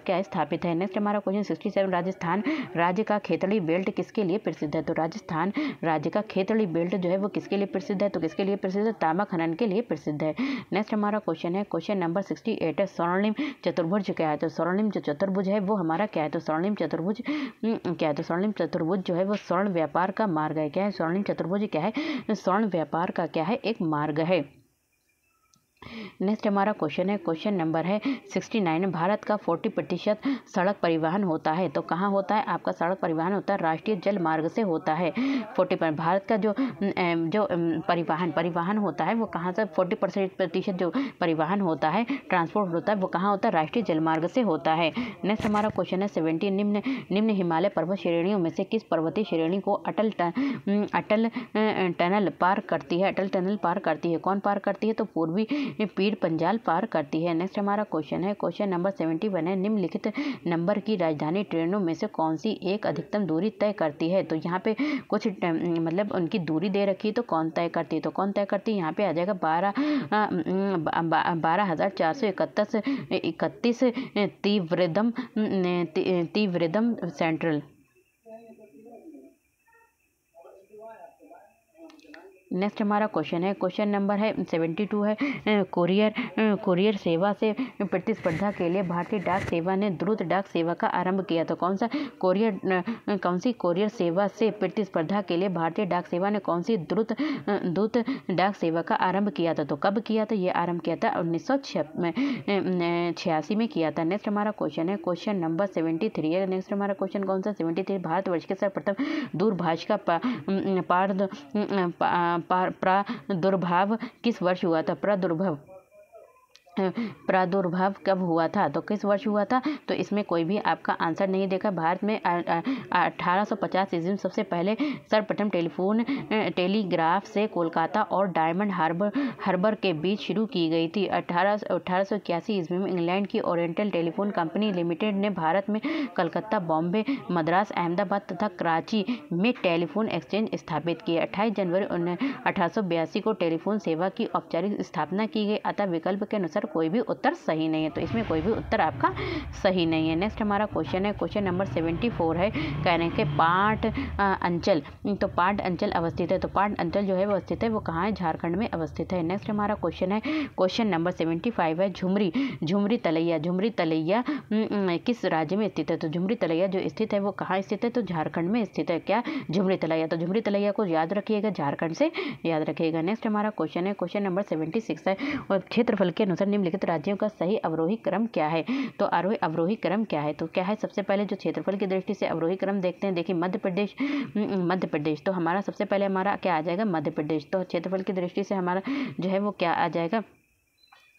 क्या स्थापित है। नेक्स्ट हमारा क्वेश्चन 67, राजस्थान राज्य का खेतड़ी बेल्ट किसके लिए प्रसिद्ध है? तो राजस्थान राज्य का खेतड़ी बेल्ट जो है वो किसके लिए प्रसिद्ध है? तो किसके लिए प्रसिद्ध है? तांबा खनन के लिए प्रसिद्ध है। नेक्स्ट हमारा क्वेश्चन है, क्वेश्चन नंबर 68 है, स्वर्णिम चतुर्भुज क्या है? तो स्वर्णिम जो चतुर्भुज है वो हमारा क्या है? तो स्वर्णिम चतुर्भुज क्या है? तो स्वर्णिम चतुर्भुज जो है वो स्वर्ण व्यापार का मार्ग है। क्या है? स्वर्णिम चतुर्भुज क्या है? स्वर्ण व्यापार का क्या है? एक मार्ग है। नेक्स्ट हमारा क्वेश्चन है, क्वेश्चन नंबर है 69, भारत का 40% सड़क परिवहन होता है। तो कहाँ होता है? आपका सड़क परिवहन होता है राष्ट्रीय जल मार्ग से होता है। 40% भारत का जो परिवहन होता है वो कहाँ से? 40% जो परिवहन होता है, ट्रांसपोर्ट होता है, वो कहाँ होता है? राष्ट्रीय जल मार्ग से होता है। नेक्स्ट हमारा क्वेश्चन है 70, निम्न हिमालय पर्वत श्रेणियों में से किस पर्वतीय श्रेणी को अटल टनल पार करती है? अटल टनल पार करती है। कौन पार करती है? तो पूर्वी पीर पंजाल पार करती है। नेक्स्ट हमारा क्वेश्चन है, क्वेश्चन नंबर 71 है, निम्नलिखित नंबर की राजधानी ट्रेनों में से कौन सी एक अधिकतम दूरी तय करती है? तो यहाँ पे कुछ मतलब उनकी दूरी दे रखी है, तो कौन तय करती है? तो कौन तय करती है? यहाँ पे आ जाएगा 12,431 तीव्रदम सेंट्रल। नेक्स्ट हमारा क्वेश्चन है, क्वेश्चन नंबर है 72 है, कोरियर सेवा से प्रतिस्पर्धा के लिए भारतीय डाक सेवा ने द्रुत डाक सेवा का आरंभ किया। तो कौन सी कोरियर सेवा से प्रतिस्पर्धा के लिए भारतीय डाक सेवा ने कौन सी द्रुत डाक सेवा का आरंभ किया था? तो कब किया था? ये आरंभ किया था 1986 में किया था। नेक्स्ट हमारा क्वेश्चन है, क्वेश्चन नंबर 73 है। नेक्स्ट हमारा क्वेश्चन कौन सा? 73, भारतवर्ष के सर्वप्रथम दूरभाष का प्रादुर्भाव किस वर्ष हुआ था? प्रादुर्भाव कब हुआ था, तो किस वर्ष हुआ था, तो इसमें कोई भी आपका आंसर नहीं देखा। भारत में 1850 ईस्वी में सबसे पहले सर्वप्रथम टेलीग्राफ से कोलकाता और डायमंड हार्बर के बीच शुरू की गई थी। 1881 ईस्वी में इंग्लैंड की ओरिएंटल टेलीफोन कंपनी लिमिटेड ने भारत में कलकत्ता, बॉम्बे, मद्रास, अहमदाबाद तथा कराची में टेलीफोन एक्सचेंज स्थापित किए। 28 जनवरी 1882 को टेलीफोन सेवा की औपचारिक स्थापना की गई। अतः विकल्प के अनुसार कोई भी उत्तर सही नहीं है, तो इसमें कोई भी उत्तर आपका सही नहीं है। नेक्स्ट हमारा क्वेश्चन है, क्वेश्चन नंबर 74 है, कहने के पाट अंचल, तो पाट अंचल अवस्थित है, तो पाट अंचल जो है वो स्थित है, वो कहाँ है, झारखंड में अवस्थित है। नेक्स्ट हमारा क्वेश्चन है, क्वेश्चन नंबर 75 है, झुमरी तलैया किस राज्य में स्थित है, तो झुमरी तलैया जो स्थित है वो कहाँ स्थित है, तो झारखंड में स्थित है। क्या, झुमरी तलैया, तो झुमरी तलैया को याद रखिएगा, झारखंड से याद रखिएगा। नेक्स्ट हमारा क्वेश्चन है, क्वेश्चन नंबर 76 है, और क्षेत्रफल के अनुसार निम्नलिखित राज्यों का सही अवरोही क्रम क्या है, तो अवरोही क्रम क्या है, तो क्या है, सबसे पहले जो क्षेत्रफल की दृष्टि से अवरोही क्रम देखते हैं, देखिए मध्य प्रदेश, तो हमारा सबसे पहले हमारा क्या आ जाएगा, मध्य प्रदेश। तो क्षेत्रफल की दृष्टि से हमारा जो है वो क्या आ जाएगा,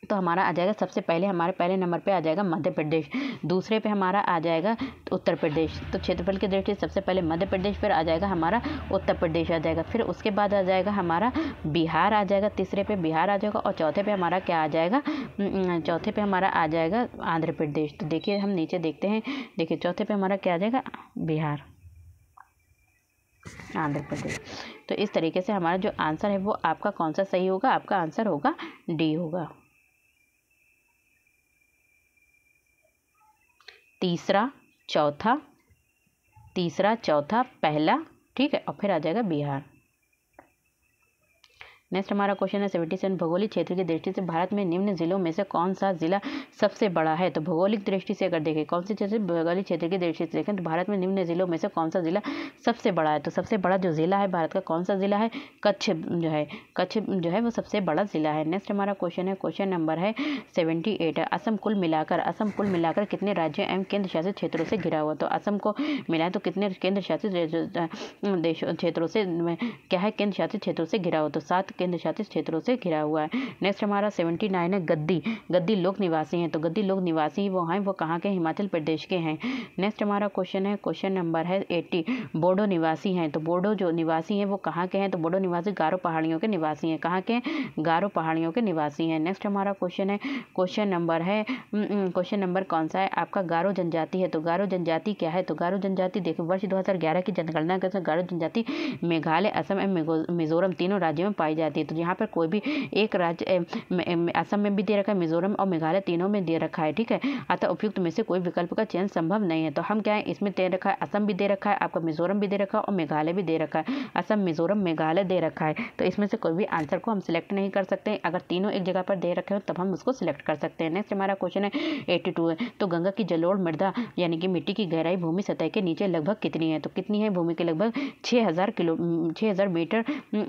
तो हमारा आ जाएगा सबसे पहले, हमारे पहले नंबर पे आ जाएगा मध्य प्रदेश, दूसरे पे हमारा आ जाएगा उत्तर प्रदेश। तो क्षेत्रफल की दृष्टि से सबसे पहले मध्य प्रदेश, फिर आ जाएगा हमारा उत्तर प्रदेश आ जाएगा, फिर उसके बाद आ जाएगा हमारा बिहार आ जाएगा, तीसरे पे बिहार आ जाएगा, और चौथे पे हमारा क्या आ जाएगा, चौथे पे हमारा आ जाएगा आंध्र प्रदेश। तो देखिए हम नीचे देखते हैं, देखिए चौथे पे हमारा क्या आ जाएगा, बिहार, आंध्र प्रदेश। तो इस तरीके से हमारा जो आंसर है वो आपका कौन सा सही होगा, आपका आंसर होगा डी होगा। तीसरा चौथा पहला, ठीक है, और फिर आ जाएगा बिहार। नेक्स्ट हमारा क्वेश्चन है 77, भौगोलिक क्षेत्र की दृष्टि से भारत में निम्न जिलों में से कौन सा जिला सबसे बड़ा है, तो भौगोलिक दृष्टि से अगर देखें, कौन सी क्षेत्र, भौगोलिक क्षेत्र की दृष्टि से देखें तो भारत में निम्न जिलों में से कौन सा जिला सबसे बड़ा है, तो सबसे बड़ा जो जिला है भारत का कौन सा जिला है, कच्छ जो है वो सबसे बड़ा जिला है। नेक्स्ट हमारा क्वेश्चन है, क्वेश्चन नंबर है 78 है, असम कुल मिलाकर कितने राज्यों एवं केंद्र शासित क्षेत्रों से घिरा हुआ, तो असम को मिलाए तो कितने केंद्र शासित क्षेत्रों से क्या है, केंद्र शासित क्षेत्रों से घिरा हुआ, तो 7 केंद्र शासित क्षेत्रों से घिरा हुआ है। नेक्स्ट हमारा 79 है, गद्दी लोक निवासी हैं, तो गद्दी लोक निवासी वो हैं, वो कहाँ के, हिमाचल प्रदेश के हैं। नेक्स्ट हमारा क्वेश्चन है, क्वेश्चन नंबर है 80, बोडो निवासी हैं, तो बोडो जो निवासी हैं वो कहाँ के हैं, तो बोडो निवासी गारो पहाड़ियों के निवासी हैं, कहाँ के, गारो पहाड़ियों के निवासी हैं। नेक्स्ट हमारा क्वेश्चन है, क्वेश्चन नंबर कौन सा है आपका, गारो जनजाति है, तो गारो जनजाति क्या है, तो गारो जनजाति देखो वर्ष 2011 की जनगणना के अनुसार गारो जनजाति मेघालय, असम एवं मिजोरम तीनों राज्यों में पाई जाती है। तो यहाँ पर कोई भी एक राज्य असम में भी दे रखा है, मिजोरम और मेघालय तीनों में दे रखा है, ठीक है, अतः उपयुक्त में से कोई विकल्प का चयन संभव नहीं है। तो हम क्या है, इसमें दे रखा है, असम भी दे रखा है, आपका मिजोरम भी दे रखा है और मेघालय भी दे रखा है, असम मिजोरम मेघालय दे रखा है, तो इसमें से कोई भी आंसर को हम सिलेक्ट नहीं कर सकते। अगर तीनों एक जगह पर दे रखे हो तब हम उसको सिलेक्ट कर सकते हैं। नेक्स्ट हमारा क्वेश्चन है 82 है, तो गंगा की जलोढ़ मृदा यानी कि मिट्टी की गहराई भूमि सतह के नीचे लगभग कितनी है, तो कितनी है, भूमि के लगभग 6000 मीटर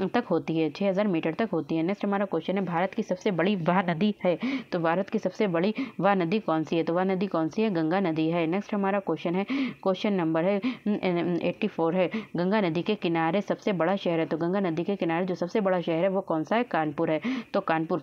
तक होती है, 6000 मीटर तक होती है। नेक्स्ट हमारा क्वेश्चन है, भारत की सबसे बड़ी वह नदी है, तो भारत की सबसे बड़ी वह नदी कौन सी है, तो वह नदी कौन सी है, गंगा नदी है। नेक्स्ट हमारा क्वेश्चन है, क्वेश्चन नंबर है 84 है, गंगा नदी के किनारे सबसे बड़ा शहर है, तो गंगा नदी के किनारे जो सबसे बड़ा शहर है वो कौन सा है, कानपुर है, तो कानपुर,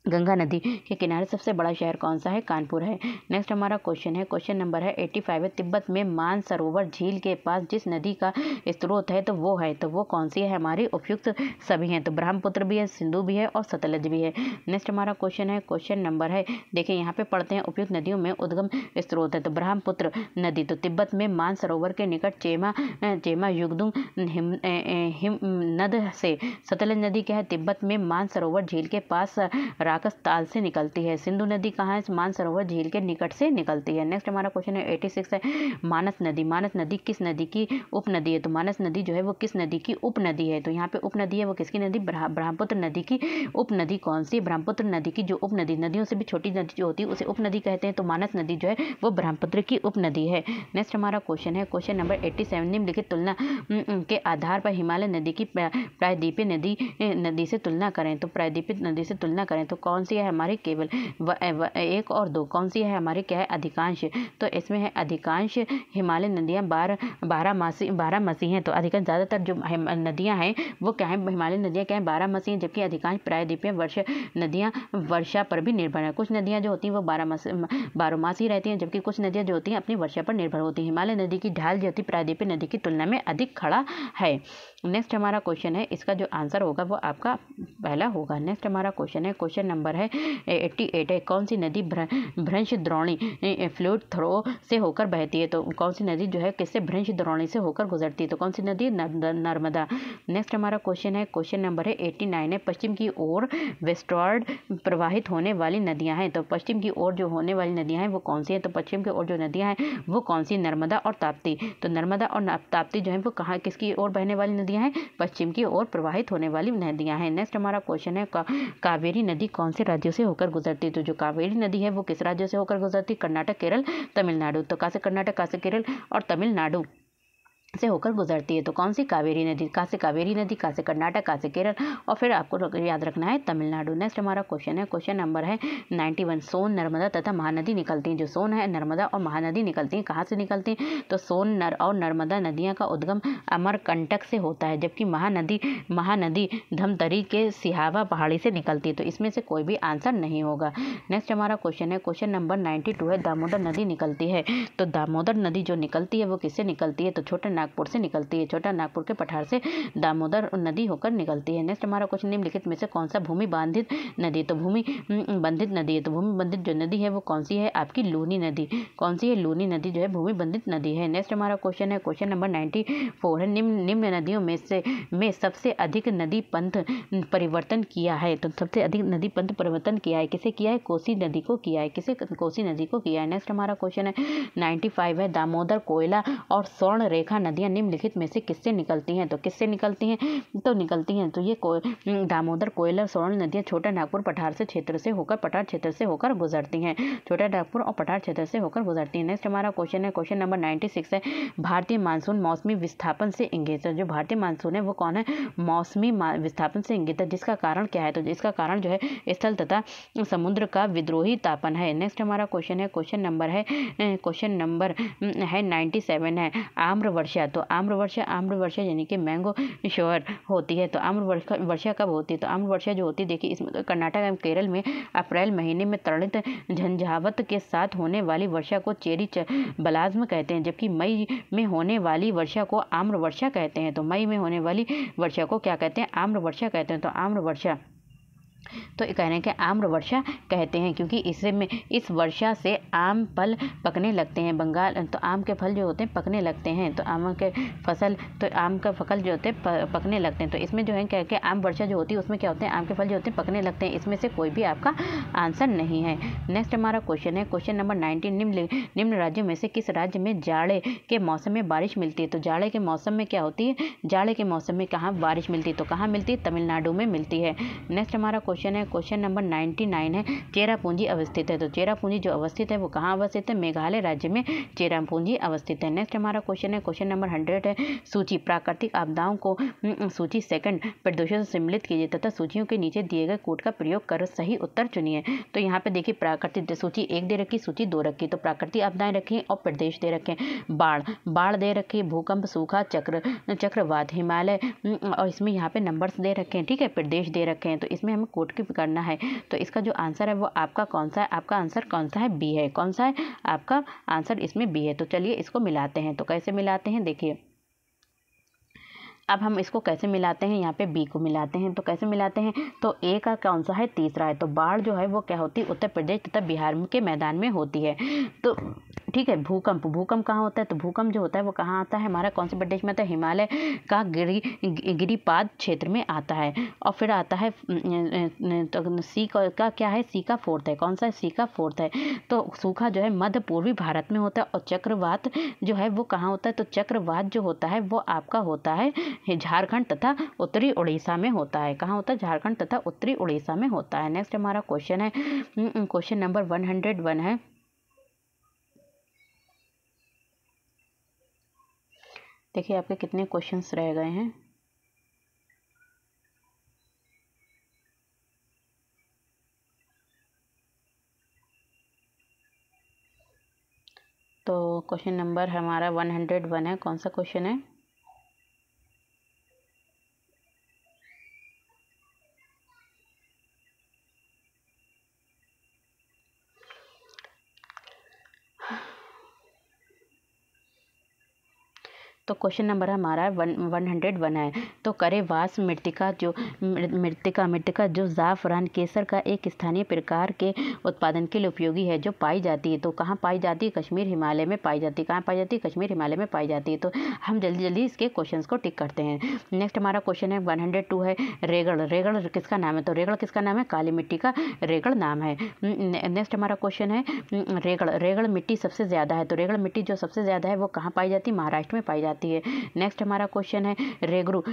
गंगा नदी के किनारे सबसे बड़ा शहर कौन सा है, कानपुर है। नेक्स्ट हमारा क्वेश्चन है, क्वेश्चन नंबर है 85 है, तिब्बत में मानसरोवर झील के पास जिस नदी का स्रोत है तो वो कौन सी है, हमारी उपयुक्त सभी हैं, तो ब्रह्मपुत्र भी है, सिंधु भी है और सतलज भी है। नेक्स्ट हमारा क्वेश्चन है, क्वेश्चन नंबर है, देखिए यहाँ पे पढ़ते हैं, उपयुक्त नदियों में उद्गम स्रोत है, तो ब्रह्मपुत्र नदी तो तिब्बत में मानसरोवर के निकट चेमा युगदुंग हिमनद से, सतलज नदी क्या है, तिब्बत में मानसरोवर झील के पास राकस ताल से निकलती है, सिंधु नदी कहाँ है, मानसरोवर झील के निकट से निकलती है। नेक्स्ट हमारा क्वेश्चन है 86 है, मानस नदी किस नदी की उपनदी है, तो मानस नदी जो है वो किस नदी की उपनदी है, तो यहाँ पे उपनदी है वो किसकी नदी, ब्रह्मपुत्र नदी की उपनदी कौन सी, ब्रह्मपुत्र नदी की जो उपनदी, नदियों से भी छोटी नदी जो होती है उसे उपनदी कहते हैं, तो मानस नदी जो है वो ब्रह्मपुत्र की उपनदी है। नेक्स्ट हमारा क्वेश्चन है, क्वेश्चन नंबर 87, निम्नलिखित तुलना के आधार पर हिमालय नदी की प्रायद्वीपीय नदी से तुलना करें, तो प्रायद्वीपीय नदी से तुलना करें तो कौन सी है हमारी केवल एक और दो, कौन सी है हमारी क्या है अधिकांश, तो इसमें है अधिकांश हिमालय नदियाँ बारहमासी हैं। तो अधिकांश ज़्यादातर जो नदियाँ हैं वो क्या है, हिमालय नदियाँ क्या है बारहमासी हैं, जबकि अधिकांश प्रायद्वीपीय नदियाँ वर्षा पर भी निर्भर है। कुछ नदियाँ जो होती हैं वो बारहमासी रहती हैं, जबकि कुछ नदियाँ जो होती हैं अपनी वर्षा पर निर्भर होती हैं। हिमालय नदी की ढाल जो होती है प्रायद्वीपीय नदी की तुलना में अधिक खड़ा है। नेक्स्ट हमारा क्वेश्चन है, इसका जो आंसर होगा वो आपका पहला होगा। नेक्स्ट हमारा क्वेश्चन है, क्वेश्चन नंबर है 88 है। कौन सी नदी भ्रंश द्रोणी फ्लूइड थ्रो से होकर बहती है, तो कौन सी नदी जो है किससे भ्रंश द्रोणी से होकर गुजरती है, तो कौन सी नदी, नर्मदा। नेक्स्ट हमारा क्वेश्चन है, क्वेश्चन नंबर है 89 है। पश्चिम की ओर वेस्टवर्ड प्रवाहित होने वाली नदियां हैं, तो पश्चिम की ओर जो होने वाली नदियां हैं वो कौन सी है, तो पश्चिम की ओर जो नदियां हैं वो कौन सी, नर्मदा और ताप्ती। तो नर्मदा और ताप्ती जो है वो कहाँ किसकी ओर बहने वाली नदियां हैं, पश्चिम की ओर प्रवाहित होने वाली नदियां हैं। नेक्स्ट हमारा क्वेश्चन है, कावेरी नदी कौन से राज्यों से होकर गुजरती है, तो जो कावेरी नदी है वो किस राज्यों से होकर गुजरती है, कर्नाटक, केरल, तमिलनाडु। तो कहाँ से कर्नाटक, कहाँ से केरल और तमिलनाडु से होकर गुजरती है, तो कौन सी, कावेरी नदी। कहाँ से कावेरी नदी, कहाँ से कर्नाटक, कहाँ से केरल और फिर आपको याद रखना है तमिलनाडु। नेक्स्ट हमारा क्वेश्चन है, क्वेश्चन नंबर है 91। सोन, नर्मदा तथा महानदी निकलती हैं, जो सोन है, नर्मदा और महानदी निकलती हैं, कहाँ से निकलती हैं, तो सोन और नर्मदा नदियाँ का उद्गम अमरकंटक से होता है, जबकि महानदी धमतरी के सिहावा पहाड़ी से निकलती है। तो इसमें से कोई भी आंसर नहीं होगा। नेक्स्ट हमारा क्वेश्चन है, क्वेश्चन नंबर 92 है। दामोदर नदी निकलती है, तो दामोदर नदी जो निकलती है वो किससे निकलती है, तो छोटा नागपुर से निकलती है। छोटा नागपुर के पठार से दामोदर नदी होकर निकलती है। नेक्स्ट हमारा क्वेश्चन, निम्नलिखित में से कौन सा भूमि बांधित नदी, तो भूमि बंधित नदी है, तो भूमि बंधित जो नदी है वो कौन सी है, आपकी लूनी नदी। कौन सी है, लूनी नदी जो है भूमि बंधित नदी है। नेक्स्ट हमारा क्वेश्चन है, क्वेश्चन नंबर 94 है। निम्न नदियों में सबसे अधिक नदी पंथ परिवर्तन किया है, तो सबसे अधिक नदी पंथ परिवर्तन किया है, किसे किया है, कोसी नदी को किया है, किसे, कोसी नदी को किया है। नेक्स्ट हमारा क्वेश्चन है 95 है। दामोदर, कोयला और स्वर्ण रेखा नदियां निम्नलिखित में से किससे निकलती हैं, तो किससे निकलती हैं, तो निकलती हैं तो ये दामोदर, कोयला, स्वर्ण नदियां छोटा नागपुर पठार क्षेत्र से होकर गुजरती हैं। छोटा नागपुर और पठार क्षेत्र से होकर गुजरती हैं। नेक्स्ट हमारा क्वेश्चन है, क्वेश्चन नंबर 96 है। भारतीय मानसून मौसमी विस्थापन से इंगित है, जो भारतीय मानसून है वो कौन है, मौसमी विस्थापन से इंगित है, जिसका कारण क्या है, तो इसका कारण जो है स्थल तथा समुद्र का विद्रोही तापन है। नेक्स्ट हमारा क्वेश्चन है, क्वेश्चन नंबर है 97 है। आम्र वर्षा, तो आम्र वर्षा यानी कि मैंगो श्योर होती है, तो आम्र वर्षा कब होती है, तो आम्र वर्षा जो होती है देखिए इसमें कर्नाटक एवं केरल में अप्रैल महीने में तड़ित झंझावत के साथ होने वाली वर्षा को चेरी बलाज्म कहते हैं, जबकि मई में होने वाली वर्षा को आम्र वर्षा कहते हैं। तो मई में होने वाली वर्षा को क्या कहते हैं, आम्र वर्षा कहते हैं। तो आम्र वर्षा, तो कहने के आम्र वर्षा कहते हैं, क्योंकि इस वर्षा से आम फल पकने लगते हैं। बंगाल, तो आम के फल जो होते हैं पकने लगते हैं, तो आम के फसल, तो आम का फल जो होते हैं पकने लगते हैं। तो इसमें जो है क्या कि आम वर्षा जो होती है उसमें क्या होते हैं, आम के फल जो होते हैं पकने लगते हैं। इसमें से कोई भी आपका आंसर नहीं है। नेक्स्ट हमारा क्वेश्चन है, क्वेश्चन नंबर 19। निम्न राज्यों में से किस राज्य में जाड़े के मौसम में बारिश मिलती है, तो जाड़े के मौसम में क्या होती है, जाड़े के मौसम में कहाँ बारिश मिलती है, तो कहाँ मिलती है, तमिलनाडु में मिलती है। नेक्स्ट हमारा क्वेश्चन है, क्वेश्चन नंबर 99 है। चेरापूंजी अवस्थित है, तो चेरापूंजी जो अवस्थित है वो कहाँ अवस्थित है, मेघालय राज्य में चेरापूंजी अवस्थित है। नेक्स्ट हमारा क्वेश्चन है, क्वेश्चन नंबर 100 है। सूची, प्राकृतिक आपदाओं को सूची सेकंड प्रदूषण से सम्मिलित कीजिए तथा सूचियों के नीचे दिए गए कोड का प्रयोग कर सही उत्तर चुनिए। तो यहाँ पे देखिए प्राकृतिक सूची 1 दे रखी, सूची 2 रखी, तो प्राकृतिक आपदाएं रखी और प्रदेश दे रखे, बाढ़ दे रखी, भूकंप, सूखा, चक्रवात, हिमालय और इसमें यहाँ पे नंबर्स दे रखे हैं, ठीक है, प्रदेश दे रखे हैं। तो इसमें हमें कोड की करना है। तो इसका जो आंसर है वो आपका कौन सा है, आपका आंसर कौन सा है, बी है। कौन सा है आपका आंसर, इसमें बी है। तो चलिए इसको मिलाते हैं। तो कैसे मिलाते हैं, देखिए अब हम इसको कैसे मिलाते हैं, यहाँ पे बी को मिलाते हैं। तो कैसे मिलाते हैं, तो ए का कौन सा है, तीसरा है। तो बाढ़ जो है वो क्या होती है, उत्तर प्रदेश तथा बिहार के मैदान में होती है। तो ठीक है, भूकंप कहाँ होता है, तो भूकंप जो होता है वो कहाँ आता है, हमारा कौन से प्रदेश में आता है, हिमालय का गिरिपाद क्षेत्र में आता है। और फिर आता है तो सी का क्या है, सी का 4th है। कौन सा है, सी का 4th है। तो सूखा जो है मध्य पूर्वी भारत में होता है। और चक्रवात जो है वो कहाँ होता है, तो चक्रवात जो होता है वो आपका होता है झारखंड तथा उत्तरी उड़ीसा में होता है। कहाँ होता है, झारखंड तथा उत्तरी उड़ीसा में होता है। नेक्स्ट हमारा क्वेश्चन है, क्वेश्चन नंबर 101 है। देखिए आपके कितने क्वेश्चंस रह गए हैं। क्वेश्चन नंबर हमारा 101 है। कौन सा क्वेश्चन है? तो क्वेश्चन नंबर हमारा 101 है। तो करे वास मृतिका जो ज़ाफ़रान केसर का एक स्थानीय प्रकार के उत्पादन के लिए उपयोगी है, जो पाई जाती है। तो कहाँ पाई जाती है? कश्मीर हिमालय में पाई जाती है। कहाँ पाई जाती है? कश्मीर हिमालय में पाई जाती है। तो हम जल्दी जल्दी इसके क्वेश्चंस को टिक करते हैं। नेक्स्ट हमारा क्वेश्चन है 102 है रेगड़। रेगड़ किसका नाम है? तो रेगड़ किसका नाम है? काली मिट्टी का रेगड़ नाम है। नेक्स्ट हमारा क्वेश्चन है रेगड़। रेगड़ मिट्टी सबसे ज़्यादा है। तो रेगड़ मिट्टी जो सबसे ज़्यादा है वो कहाँ पाई जाती है? महाराष्ट्र में पाई जाती है। नेक्स्ट हमारा क्वेश्चन है रेगुर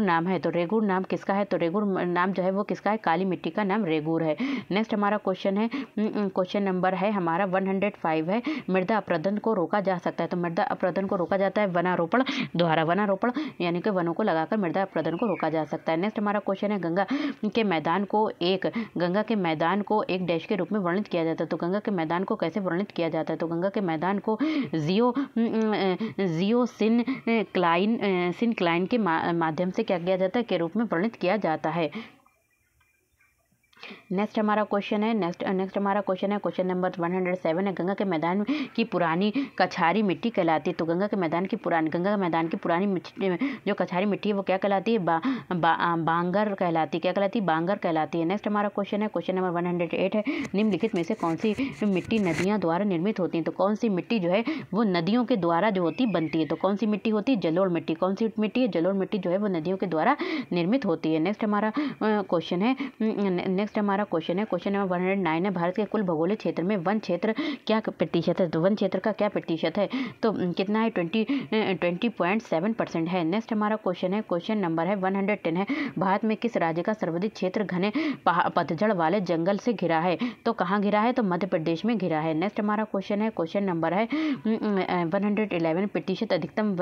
नाम है। तो रेगुर नाम किसका है? तो रेगुर नाम जो है वो किसका है? काली मिट्टी का नाम रेगुर है। नेक्स्ट हमारा क्वेश्चन है क्वेश्चन नंबर है हमारा 105 है मृदा अपरदन को रोका जा सकता है। तो मृदा अपरदन को रोका जाता है वनारोपण द्वारा। वनारोपण यानी कि वनों को लगाकर मृदा अपरदन को रोका जा सकता है। नेक्स्ट हमारा क्वेश्चन है गंगा के मैदान को एक डैश के रूप में वर्णित किया जाता है। तो गंगा के मैदान को कैसे वर्णित किया जाता है? तो गंगा के मैदान को जियो सिनक्लाइन के माध्यम से क्या किया जाता है? के रूप में वर्णित किया जाता है। नेक्स्ट हमारा क्वेश्चन है क्वेश्चन नंबर 107 है गंगा के मैदान की पुरानी कछारी मिट्टी कहलाती है। तो गंगा के मैदान की पुरानी जो कछारी मिट्टी है वो क्या कहलाती है? बांगर कहलाती है। क्या कहलाती है? बांगर कहलाती है। नेक्स्ट हमारा क्वेश्चन है क्वेश्चन नंबर 108 है निम्नलिखित में से कौन सी मिट्टी नदियाँ द्वारा निर्मित होती है? तो कौन सी मिट्टी जो है वो नदियों के द्वारा जो होती बनती है? तो कौन सी मिट्टी होती है? जलोढ़ मिट्टी। कौन सी मिट्टी है? जलोढ़ मिट्टी जो है वो नदियों के द्वारा निर्मित होती है। नेक्स्ट हमारा क्वेश्चन है क्वेश्चन नंबर 109 है भारत के कुल भौगोलिक क्षेत्र में वन क्षेत्र क्या प्रतिशत है? तो वन क्षेत्र का क्या प्रतिशत है? तो कितना है? 20.7% है। नेक्स्ट हमारा क्वेश्चन है क्वेश्चन नंबर है 110 है भारत में किस राज्य का सर्वाधिक क्षेत्र घने पतझड़ वाले जंगल से घिरा है? तो कहाँ घिरा है? तो मध्य प्रदेश में घिरा है। नेक्स्ट हमारा क्वेश्चन है क्वेश्चन नंबर है 111 प्रतिशत अधिकतम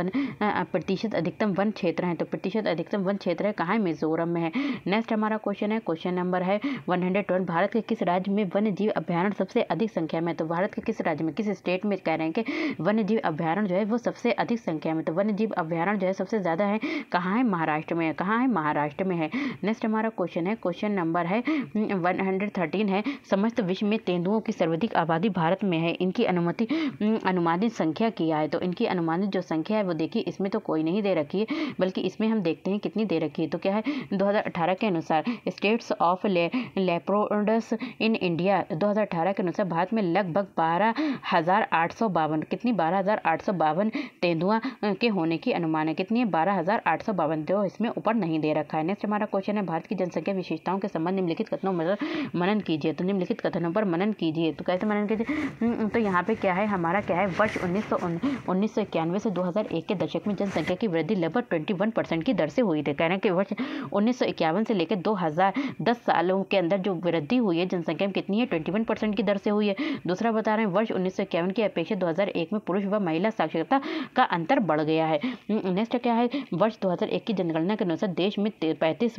वन क्षेत्र है। तो प्रतिशत अधिकतम वन क्षेत्र है कहाँ है? मिजोरम में है। नेक्स्ट हमारा क्वेश्चन है क्वेश्चन नंबर है 112 भारत के किस राज्य में वन्य जीव अभ्यारण्य सबसे अधिक संख्या में? तो भारत के किस राज्य में, किस स्टेट में कह रहे हैं कि वन्य जीव अभ्यारण्य जो है वो सबसे अधिक संख्या में? तो वन्य जीव अभ्यारण्य जो है सबसे ज्यादा है कहाँ है? महाराष्ट्र में है। कहाँ है? महाराष्ट्र में है। नेक्स्ट हमारा क्वेश्चन है क्वेश्चन नंबर है 113 है समस्त विश्व में तेंदुओं की सर्वाधिक आबादी भारत में है, इनकी अनुमानित संख्या क्या है? तो इनकी अनुमानित जो संख्या है वो देखिए इसमें तो कोई नहीं दे रखी है, बल्कि इसमें हम देखते हैं कितनी दे रखी है। तो क्या है? 2018 के अनुसार स्टेट्स ऑफ लेप्रोडस इन इंडिया 2018 के अनुसार भारत में लगभग 12,852 कितनी 12,852 तेंदुआ के होने की अनुमान है। कितनी है? 12,852 जो इसमें ऊपर नहीं दे रखा है। नेक्स्ट हमारा क्वेश्चन है भारत की जनसंख्या विशेषताओं के संबंध निम्नलिखित कथनों पर मनन कीजिए। तो निम्नलिखित कथनों पर मनन कीजिए। तो कैसे मनन कीजिए? तो यहाँ पे क्या है हमारा क्या है वर्ष 1991 से 2001 के दशक में जनसंख्या की वृद्धि लगभग 21% की दर से हुई थी। कह रहे हैं कि वर्ष 1951 से लेकर 2010 सालों के अंदर जो वृद्धि हुई है जनसंख्या में कितनी है? 21% की दर से हुई है। दूसरा बता रहे हैं वर्ष 1951 की अपेक्षा 2001 में पुरुष व महिला साक्षरता का अंतर बढ़ गया है। नेक्स्ट क्या है? वर्ष 2001 की जनगणना के अनुसार देश में 35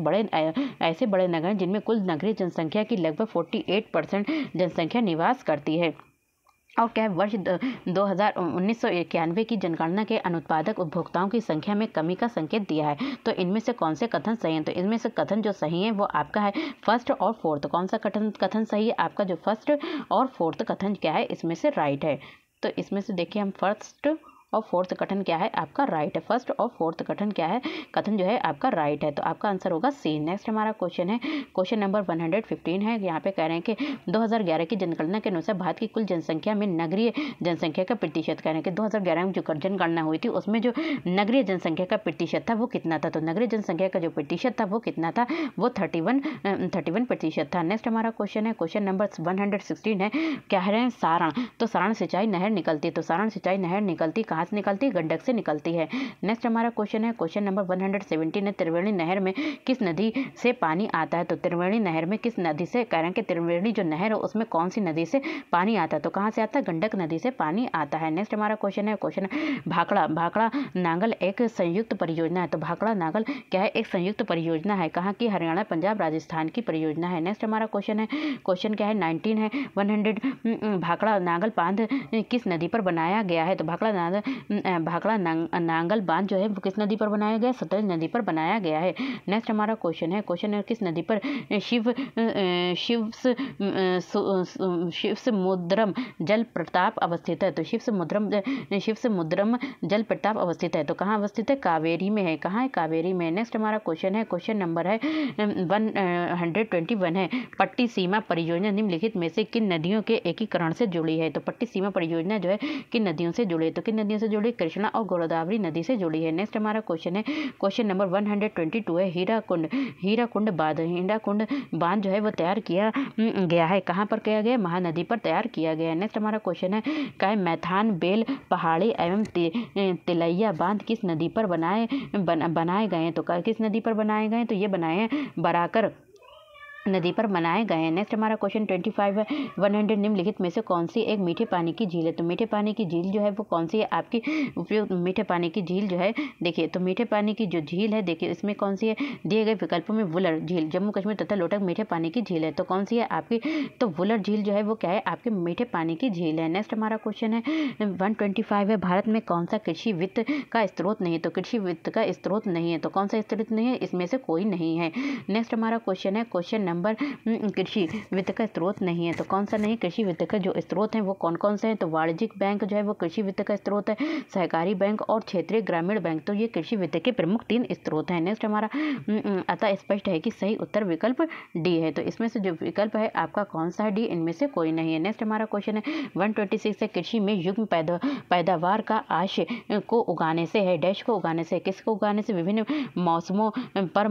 ऐसे बड़े नगर हैं जिनमें कुल नगरीय जनसंख्या की लगभग 48% जनसंख्या निवास करती है। और क्या है? वर्ष 1991 की जनगणना के अनुत्पादक उपभोक्ताओं की संख्या में कमी का संकेत दिया है। तो इनमें से कौन से कथन सही हैं? तो इनमें से कथन जो सही है वो आपका है फर्स्ट और फोर्थ। कौन सा कथन सही है? आपका जो फर्स्ट और फोर्थ कथन क्या है इसमें से राइट है। तो इसमें से देखिए हम फर्स्ट और फोर्थ कथन क्या है आपका राइट है। फर्स्ट और फोर्थ कथन क्या है? कथन जो है आपका राइट है। तो आपका आंसर होगा सी। नेक्स्ट हमारा क्वेश्चन है क्वेश्चन नंबर 115 है। यहाँ पे कह रहे हैं कि 2011 की जनगणना के अनुसार भारत की कुल जनसंख्या में नगरीय जनसंख्या का प्रतिशत कह रहे हैं कि 2011 में जो जनगणना हुई थी उसमें जो नगरीय जनसंख्या का प्रतिशत था वो कितना था? तो नगरीय जनसंख्या का जो प्रतिशत था वो कितना था? वो 31% था। नेक्स्ट हमारा क्वेश्चन है क्वेश्चन नंबर 116 है। कह रहे हैं सारण। तो सारण सिंचाई नहर निकलती है। तो सारण सिंचाई नहर निकलती कहाँ कहाँ से निकलती है? गंडक से निकलती है। नेक्स्ट हमारा क्वेश्चन है क्वेश्चन नंबर 117 है, त्रिवेणी नहर में किस नदी से पानी आता है? तो त्रिवेणी नहर में किस नदी से, कह रहे हैं कि त्रिवेणी जो नहर है उसमें कौन सी नदी से पानी आता है? तो कहाँ से आता है? गंडक नदी से पानी आता है। नेक्स्ट हमारा क्वेश्चन है क्वेश्चन भाखड़ा भाखड़ा नांगल एक संयुक्त परियोजना है। तो भाखड़ा नांगल क्या है? एक संयुक्त परियोजना है। कहाँ की? हरियाणा, पंजाब, राजस्थान की परियोजना है। नेक्स्ट हमारा क्वेश्चन है क्वेश्चन क्या है 19 है 100 भाखड़ा नांगल बांध किस नदी पर बनाया गया है? तो भाखड़ा नांगल बांध जो है वो किस नदी पर बनाया गया? सतलज नदी पर बनाया गया है। नेक्स्ट हमारा क्वेश्चन है किस नदी पर शिव समुद्रम जल प्रताप अवस्थित है? तो शिव समुद्रम जल प्रताप अवस्थित है। तो कहाँ अवस्थित है? कावेरी में है। कहाँ है? कावेरी में। नेक्स्ट हमारा क्वेश्चन है क्वेश्चन नंबर है 121 है, पट्टी सीमा परियोजना निम्नलिखित में से किन नदियों के एकीकरण से जुड़ी है? तो पट्टी सीमा परियोजना जो है किन नदियों से जुड़ी है? तो किन नदियों से जुड़ी? कृष्णा और गोदावरी नदी से जुड़ी है। नेक्स्ट हमारा क्वेश्चन है क्वेश्चन नंबर 122 है, हीराकुंड बांध जो है वो तैयार किया गया है। कहाँ पर किया गया? महानदी पर तैयार किया गया है। नेक्स्ट हमारा क्वेश्चन है क्या? मैथान, बेल पहाड़ी एवं तिलैया बांध किस नदी पर बनाए गए हैं? तो किस नदी पर बनाए गए हैं? तो ये बनाए हैं बराकर नदी पर बनाए गए हैं। नेक्स्ट हमारा क्वेश्चन 25 है, 100 निम्नलिखित में से कौन सी एक मीठे पानी की झील है? तो मीठे पानी की झील जो है वो कौन सी है आपकी? उपयुक्त मीठे पानी की झील जो है, देखिए तो मीठे पानी की जो झील है, देखिए इसमें कौन सी है? दिए गए विकल्पों में वुलर झील जम्मू कश्मीर तथा लोटक मीठे पानी की झील है। तो कौन सी है आपकी? तो वुलर झील जो है वो क्या है? आपके मीठे पानी की झील है। नेक्स्ट हमारा क्वेश्चन है 125 है, भारत में कौन सा कृषि वित्त का स्रोत नहीं है? तो कृषि वित्त का स्रोत नहीं है। तो कौन सा स्रोत नहीं है? इसमें से कोई नहीं है। नेक्स्ट हमारा क्वेश्चन है क्वेश्चन नंबर कृषि वित्त का स्रोत नहीं है। तो कौन सा नहीं? कृषि वित्त का जो स्रोत है वो कौन कौन से हैं? तो वाणिज्यिक बैंक जो है वो कृषि वित्त का स्रोत है, सहकारी बैंक और क्षेत्रीय ग्रामीण बैंक। तो ये कृषि वित्त के प्रमुख 3 स्रोत हैं। नेक्स्ट हमारा अतः स्पष्ट है कि सही उत्तर विकल्प डी है। तो इसमें से जो विकल्प है आपका कौन सा है? डी। इनमें से कोई नहीं है। नेक्स्ट हमारा क्वेश्चन है 126 है, कृषि में युग्म पैदावार का आशय को उगाने से है, डैश को उगाने से, किसको उगाने से? विभिन्न मौसमों पर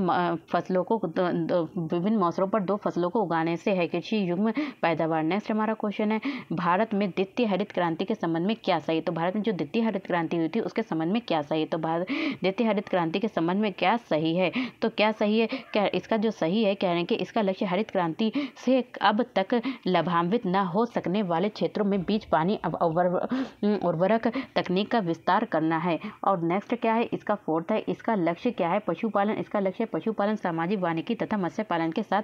फसलों को विभिन्न मौसमों पर 2 फसलों को उगाने से है कृषि युग्म पैदावार। नेक्स्ट हमारा क्वेश्चन है भारत में द्वितीय हरित क्रांति के संबंध में क्या सही? तो भारत में जो द्वितीय हरित क्रांति हुई थी उसके संबंध में क्या सही? तो भारत द्वितीय हरित क्रांति के संबंध में क्या सही है? तो क्या सही है? क्या इसका जो सही है, कह रहे हैं कि इसका लक्ष्य हरित क्रांति से अब तक लाभान्वित न हो सकने वाले क्षेत्रों में बीज, पानी, उर्वरक तकनीक का विस्तार करना है। और नेक्स्ट क्या है? इसका 4th है, इसका लक्ष्य क्या है? पशुपालन। इसका लक्ष्य पशुपालन, सामाजिक वानिकी तथा मत्स्य पालन के साथ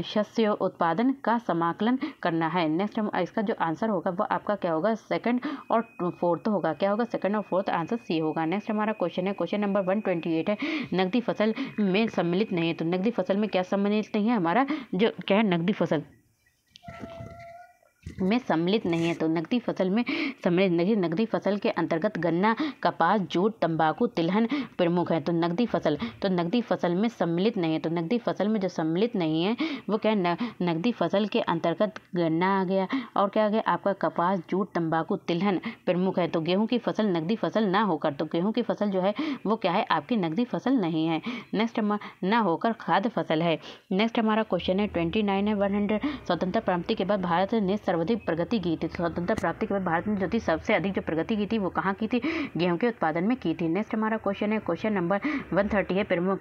शस्य उत्पादन का समाकलन करना है। नेक्स्ट इसका जो आंसर होगा वो आपका क्या होगा? 2nd और 4th होगा। क्या होगा? 2nd और 4th आंसर सी होगा। नेक्स्ट हमारा क्वेश्चन है क्वेश्चन नंबर 128 है, नकदी फसल में सम्मिलित नहीं है। तो नकदी फसल में क्या सम्मिलित नहीं है? हमारा जो क्या है नकदी फसल में सम्मिलित नहीं है। तो नकदी फसल में सम्मिलित नहीं। नकदी फसल के अंतर्गत गन्ना, कपास, जूट, तंबाकू, तिलहन प्रमुख है। तो नकदी फसल में सम्मिलित नहीं है। तो नकदी फसल में जो सम्मिलित नहीं है वो क्या है? नकदी फसल के अंतर्गत गन्ना आ गया और क्या आ गया आपका? कपास, जूट, तंबाकू, तिलहन प्रमुख है। तो गेहूं की फसल नकदी फसल ना होकर, तो गेहूं की फसल जो है वो क्या है? आपकी नकदी फसल नहीं है। नेक्स्ट ना होकर खाद्य फसल है। नेक्स्ट हमारा क्वेश्चन है 29 है, 100 स्वतंत्रता प्राप्ति के बाद भारत ने सर्वाधिक प्रगति की थी। स्वतंत्रता प्राप्ति के बाद भारत ने जो थी सबसे अधिक जो प्रगति की थी वो कहाँ की थी? गेहूं के उत्पादन में की थी। नेक्स्ट हमारा क्वेश्चन है क्वेश्चन नंबर 130 है, प्रमुख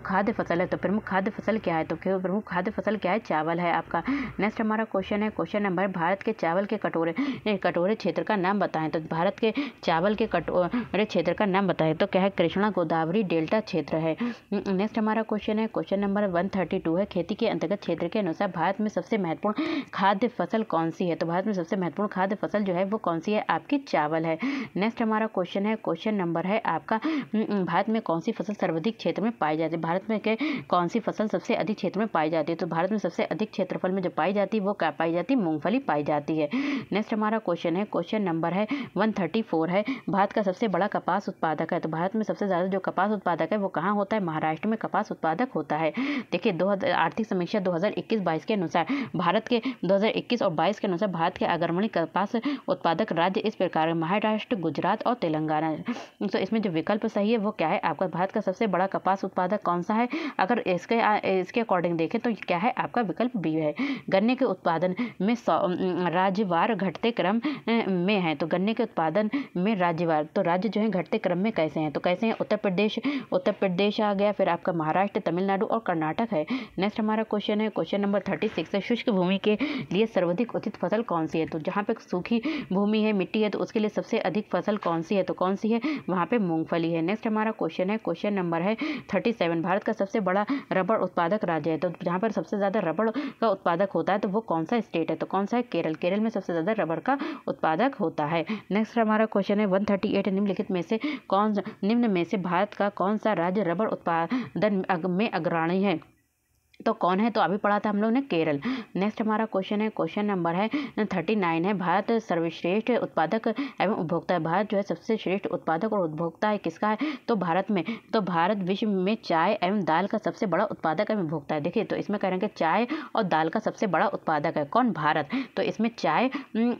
खाद्य फसल है। तो प्रमुख खाद्य फसल क्या है? तो प्रमुख खाद्य फसल क्या है? चावल है आपका। नेक्स्ट हमारा क्वेश्चन है क्वेश्चन नंबर भारत के चावल के कटोरे क्षेत्र का नाम बताएं। तो भारत के चावल के कटोरे क्षेत्र का नाम बताएं। तो क्या है? कृष्णा, गोदावरी, डेल्टा क्षेत्र है। नेक्स्ट हमारा क्वेश्चन है क्वेश्चन नंबर 132 है, खेती के अंतर्गत क्षेत्र के अनुसार भारत में सबसे महत्वपूर्ण खाद्य फसल कौन सी है? तो भारत में सबसे महत्वपूर्ण खाद्य फसल जो है वो कौन सी है? आपकी चावल है। नेक्स्ट हमारा क्वेश्चन है क्वेश्चन नंबर है आपका भारत में कौन सी फसल सर्वाधिक क्षेत्र में पाई जाती है? भारत में कौन सी फसल सबसे अधिक क्षेत्र में पाई जाती है? तो भारत में सबसे अधिक क्षेत्रफल में जो पाई जाती है वो क्या पाई जाती है? मूंगफली पाई जाती है। नेक्स्ट हमारा क्वेश्चन है क्वेश्चन नंबर है 134 है, भारत का सबसे बड़ा कपास उत्पादक है। तो भारत में सबसे ज्यादा जो कपास उत्पादक है वो कहाँ होता है? महाराष्ट्र में कपास उत्पादक होता है। देखिए आर्थिक समीक्षा 2021-22 के अनुसार भारत के 2021 और 22 22 के अनुसार भारत के अग्रणी कपास उत्पादक राज्य इस प्रकार है, महाराष्ट्र, गुजरात और तेलंगाना। तो इसमें जो विकल्प सही है वो क्या है आपका, भारत का सबसे बड़ा कपास उत्पादक कौन सा है? अगर इसके अकॉर्डिंग देखें तो क्या है आपका विकल्प बी है। गन्ने के उत्पादन में राज्यवार घटते क्रम में है, तो गन्ने के उत्पादन में राज्यवार, तो राज्य जो है घटते क्रम में कैसे हैं? तो कैसे हैं? उत्तर प्रदेश आ गया, फिर आपका महाराष्ट्र, तमिलनाडु और कर्नाटक है। नेक्स्ट हमारा क्वेश्चन है क्वेश्चन नंबर 36 है, शुष्क भूमि के लिए सर्वाधिक उचित फसल कौन सी है? तो जहाँ पे सूखी भूमि है, मिट्टी है, तो उसके लिए सबसे अधिक फसल कौन सी है? तो कौन सी है? वहाँ पे मूंगफली है। नेक्स्ट हमारा क्वेश्चन है क्वेश्चन नंबर है 37, भारत का सबसे बड़ा रबड़ उत्पादक राज्य है, तो जहाँ पर सबसे ज्यादा रबड़ का उत्पादक होता है तो वो कौन सा स्टेट है? तो कौन सा है? केरल। केरल में सबसे ज्यादा रबड़ का उत्पादक होता है। नेक्स्ट हमारा क्वेश्चन है 138, निम्नलिखित में से भारत का कौन सा राज्य रबड़ उत्पादन में अग्रणी है? तो कौन है? तो अभी पढ़ा था हम लोग ने, केरल। नेक्स्ट हमारा क्वेश्चन है क्वेश्चन नंबर है 39 है, भारत सर्वश्रेष्ठ उत्पादक एवं उपभोक्ता है। भारत जो है सबसे श्रेष्ठ उत्पादक और उपभोक्ता है किसका है? तो भारत विश्व में चाय एवं दाल का सबसे बड़ा उत्पादक एवं उपभोक्ता है। देखिए तो इसमें करेंगे चाय और दाल का सबसे बड़ा उत्पादक है कौन? भारत। तो इसमें चाय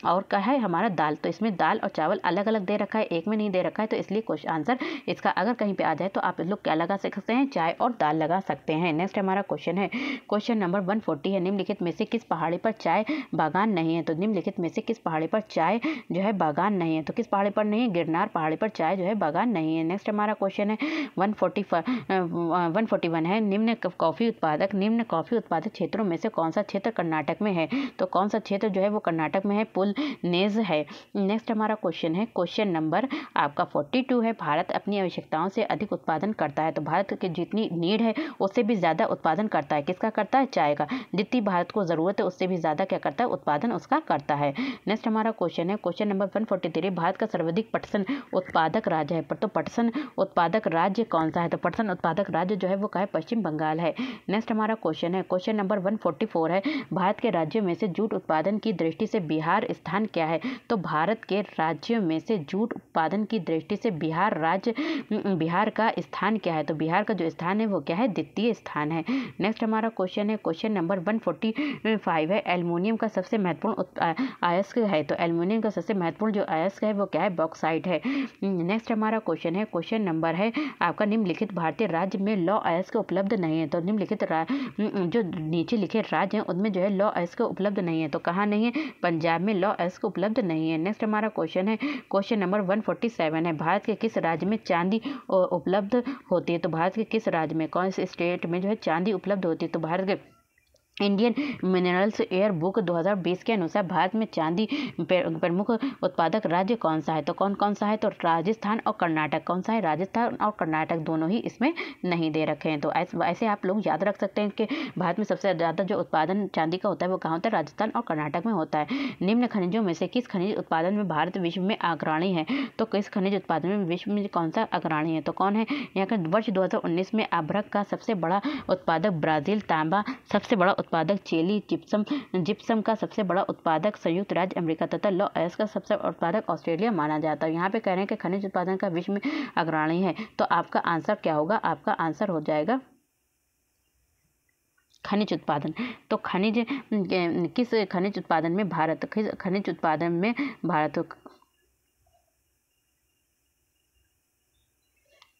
और क्या है हमारा? दाल। तो इसमें दाल और चावल अलग अलग दे रखा है, एक में नहीं दे रखा है, तो इसलिए क्वेश्चन आंसर इसका अगर कहीं पे आ जाए तो आप लोग क्या लगा सकते हैं? चाय और दाल लगा सकते हैं। नेक्स्ट हमारा क्वेश्चन है क्वेश्चन नंबर 140 है, निम्नलिखित में से किस पहाड़ी पर चाय बागान नहीं है? तो निम्नलिखित में से किस पहाड़ी पर चाय जो है बागान नहीं है? तो किस पहाड़ी पर नहीं है? गिरनार पहाड़ी पर चाय जो है बागान नहीं है। नेक्स्ट हमारा क्वेश्चन है 141 है, निम्न कॉफी उत्पादक क्षेत्रों में से कौन सा क्षेत्र कर्नाटक में है? तो कौन सा क्षेत्र जो है वो कर्नाटक में है? पुलनेज है। नेक्स्ट हमारा क्वेश्चन है क्वेश्चन नंबर आपका 42 है, भारत अपनी आवश्यकताओं से अधिक उत्पादन करता है, तो भारत की जितनी नीड है उससे भी ज्यादा उत्पादन करता है, किसका करता है? चाय का। जितनी भारत को जरूरत है उससे भी ज्यादा क्या करता है? उत्पादन उसका करता है। नेक्स्ट हमारा क्वेश्चन है क्वेश्चन नंबर 143, भारत का सर्वाधिक पटसन उत्पादक राज्य है, तो पटसन उत्पादक राज्य कौन सा है? तो पटसन उत्पादक राज्य जो है वो क्या है? पश्चिम बंगाल है। नेक्स्ट हमारा क्वेश्चन है क्वेश्चन नंबर 144 है, भारत के राज्यों में से जूट उत्पादन की दृष्टि से बिहार स्थान क्या है? तो भारत के राज्यों में से जूट उत्पादन की दृष्टि से बिहार का स्थान क्या है? तो बिहार का जो स्थान है वो क्या है? द्वितीय स्थान है। नेक्स्ट हमारा क्वेश्चन है क्वेश्चन नंबर 145 है, एल्युमिनियम का सबसे महत्वपूर्ण अयस्क है, तो एल्युमिनियम का सबसे महत्वपूर्ण जो अयस्क है वो क्या है? बॉक्साइट है। नेक्स्ट हमारा क्वेश्चन है क्वेश्चन नंबर है आपका, निम्नलिखित भारतीय राज्य में लौह अयस्क उपलब्ध नहीं है, तो निम्नलिखित जो नीचे लिखे राज्य हैं उनमें जो है लौह अयस्क उपलब्ध नहीं है, तो कहाँ नहीं है? पंजाब में लौह अयस्क उपलब्ध नहीं है। नेक्स्ट हमारा क्वेश्चन है क्वेश्चन नंबर 147 है, भारत के किस राज्य में चांदी उपलब्ध होती है? तो भारत के किस राज्य में, कौन से स्टेट में जो है चांदी उपलब्ध होती है? तो भारत के इंडियन मिनरल्स एयर बुक 2020 के अनुसार भारत में चांदी प्रमुख उत्पादक राज्य कौन सा है? तो कौन सा है? तो राजस्थान और कर्नाटक। कौन सा है? राजस्थान और कर्नाटक दोनों ही इसमें नहीं दे रखे हैं। तो ऐसे आप लोग याद रख सकते हैं कि भारत में सबसे ज़्यादा जो उत्पादन चांदी का होता है वो कहाँ होता है? राजस्थान और कर्नाटक में होता है। निम्न खनिजों में से किस खनिज उत्पादन में भारत विश्व में अग्रणी है? तो किस खनिज उत्पादन में विश्व में कौन सा अग्रणी है? तो कौन है? यहाँ का वर्ष 2019 में अभ्रक का सबसे बड़ा उत्पादक ब्राजील, तांबा सबसे बड़ा उत्पादक चिली, जिप्सम का सबसे बड़ा उत्पादक संयुक्त राज्य अमेरिका तथा लौह अयस्क का सबसे उत्पादक ऑस्ट्रेलिया माना जाता है। यहाँ पे कह रहे हैं कि खनिज उत्पादन का विश्व में अग्रणी है, तो आपका आंसर क्या होगा? आपका आंसर हो जाएगा खनिज उत्पादन। तो किस खनिज उत्पादन में भारत, खनिज उत्पादन में भारत,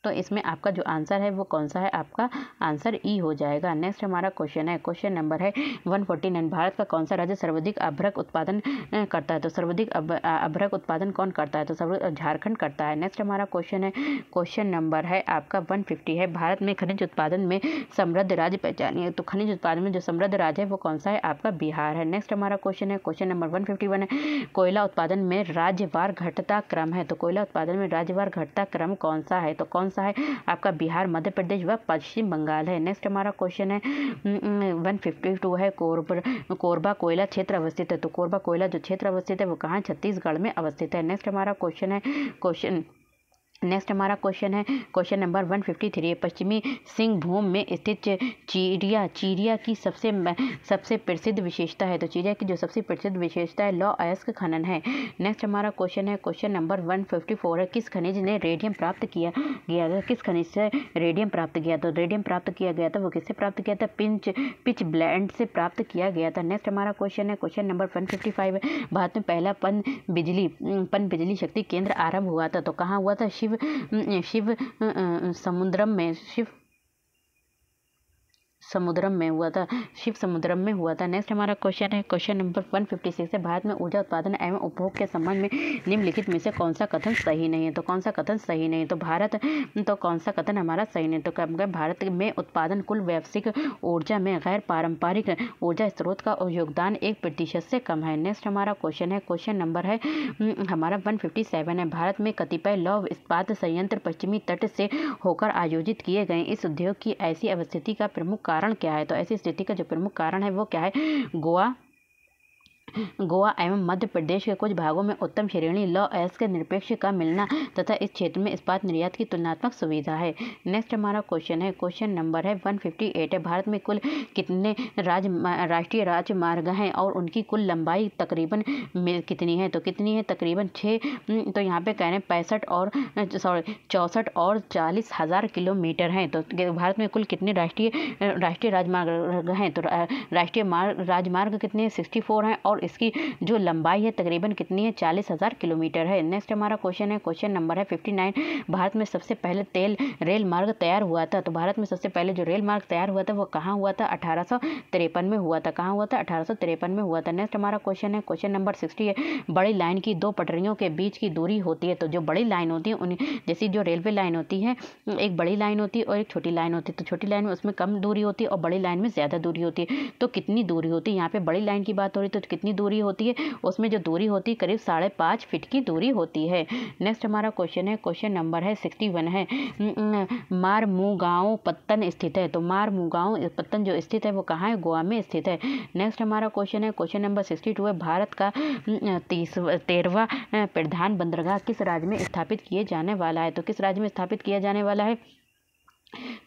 तो इसमें आपका जो आंसर है वो कौन सा है? आपका आंसर ई हो जाएगा। नेक्स्ट हमारा क्वेश्चन है क्वेश्चन नंबर है 149, भारत का कौन सा राज्य सर्वाधिक अभ्रक उत्पादन करता है? तो सर्वाधिक अभ्रक उत्पादन कौन करता है? तो झारखंड करता है। नेक्स्ट हमारा क्वेश्चन है क्वेश्चन नंबर है आपका 150 है, भारत में खनिज उत्पादन में समृद्ध राज्य पहचानिए, तो खनिज उत्पादन में जो समृद्ध राज्य है वो कौन सा है? आपका बिहार है। नेक्स्ट हमारा क्वेश्चन है क्वेश्चन नंबर 151 है, कोयला उत्पादन में राज्यवार घटता क्रम है, तो कोयला उत्पादन में राज्यवार घटता क्रम कौन सा है? तो कौन सा है? आपका बिहार, मध्य प्रदेश व पश्चिम बंगाल है। नेक्स्ट हमारा क्वेश्चन है 152 है, कोरबा कोयला क्षेत्र अवस्थित है, तो कोरबा कोयला जो क्षेत्र अवस्थित है वो कहाँ? छत्तीसगढ़ में अवस्थित है। नेक्स्ट हमारा क्वेश्चन है क्वेश्चन नेक्स्ट हमारा क्वेश्चन है क्वेश्चन नंबर 153। पश्चिमी सिंहभूम में स्थित चीरिया की सबसे प्रसिद्ध विशेषता है। तो चीरिया की जो सबसे प्रसिद्ध विशेषता है लौह अयस्क खनन है। नेक्स्ट हमारा क्वेश्चन है क्वेश्चन नंबर 154 है। किस खनिज ने रेडियम प्राप्त किया गया? किस खनिज से रेडियम प्राप्त किया? तो रेडियम प्राप्त किया गया था वो किससे प्राप्त किया था? पिच ब्लेंड से प्राप्त किया गया था। नेक्स्ट हमारा क्वेश्चन है क्वेश्चन नंबर 155 है। भारत में पहला पन बिजली शक्ति केंद्र आरंभ हुआ था। तो कहाँ हुआ था? शिव समुद्रम में हुआ था। शिव समुद्रम में हुआ था। नेक्स्ट हमारा क्वेश्चन है क्वेश्चन नंबर 156 है। भारत में ऊर्जा उत्पादन एवं उपभोग के संबंध में निम्नलिखित में से कौन सा कथन सही नहीं है? तो कौन सा कथन सही नहीं? तो कौन सा कथन हमारा सही नहीं? तो भारत में उत्पादन कुल व्यावसायिक ऊर्जा में गैर पारंपरिक ऊर्जा स्रोत का योगदान 1% से कम है। नेक्स्ट हमारा क्वेश्चन है क्वेश्चन नंबर है हमारा 157 है। भारत में कतिपय लौह इस्पात संयंत्र पश्चिमी तट से होकर आयोजित किए गए। इस उद्योग की ऐसी अवस्थिति का प्रमुख कारण क्या है? तो ऐसी स्थिति का जो प्रमुख कारण है वो क्या है? गोवा एवं मध्य प्रदेश के कुछ भागों में उत्तम श्रेणी लौह अयस्क निरपेक्ष का मिलना तथा इस क्षेत्र में इस्पात निर्यात की तुलनात्मक सुविधा है। नेक्स्ट हमारा क्वेश्चन है क्वेश्चन नंबर है 158 है। भारत में कुल कितने राष्ट्रीय राजमार्ग हैं और उनकी कुल लंबाई तकरीबन कितनी है? तो कितनी है? तकरीबन 6। तो यहाँ पे कह रहे हैं 64 और 40,000 किलोमीटर हैं। तो भारत में कुल कितने राष्ट्रीय राजमार्ग हैं? तो राष्ट्रीय राजमार्ग कितने? 64 हैं और इसकी जो लंबाई है तकरीबन कितनी है? 40,000 किलोमीटर है। नेक्स्ट हमारा क्वेश्चन है क्वेश्चन नंबर है 59। भारत में सबसे पहले रेल मार्ग तैयार हुआ था। तो भारत में सबसे पहले जो रेल मार्ग तैयार हुआ था वो कहाँ हुआ था? 1853 में हुआ था। कहाँ हुआ था? 1853 में हुआ था। नेक्स्ट हमारा क्वेश्चन है क्वेश्चन नंबर 60 है। बड़ी लाइन की दो पटरियों के बीच की दूरी होती है। तो जो बड़ी लाइन होती है उन्हें जैसी जो रेलवे लाइन होती है, एक बड़ी लाइन होती है और एक छोटी लाइन होती है। तो छोटी लाइन में उसमें कम दूरी होती है और बड़ी लाइन में ज़्यादा दूरी होती है। तो कितनी दूरी होती है? यहाँ पे बड़ी लाइन की बात हो रही है तो कितनी दूरी होती है? उसमें जो दूरी होती है करीब 5.5 फीट की दूरी होती है। नेक्स्ट हमारा क्वेश्चन है क्वेश्चन नंबर है 61 है। मारमुगांव पत्तन स्थित है। तो मारमुगांव पत्तन जो स्थित है वो कहाँ है? गोवा में स्थित है। नेक्स्ट हमारा क्वेश्चन है क्वेश्चन नंबर 62 है। भारत का 13वां प्रधान बंदरगाह किस राज्य में स्थापित किए जाने वाला है? तो किस राज्य में स्थापित किया जाने वाला है?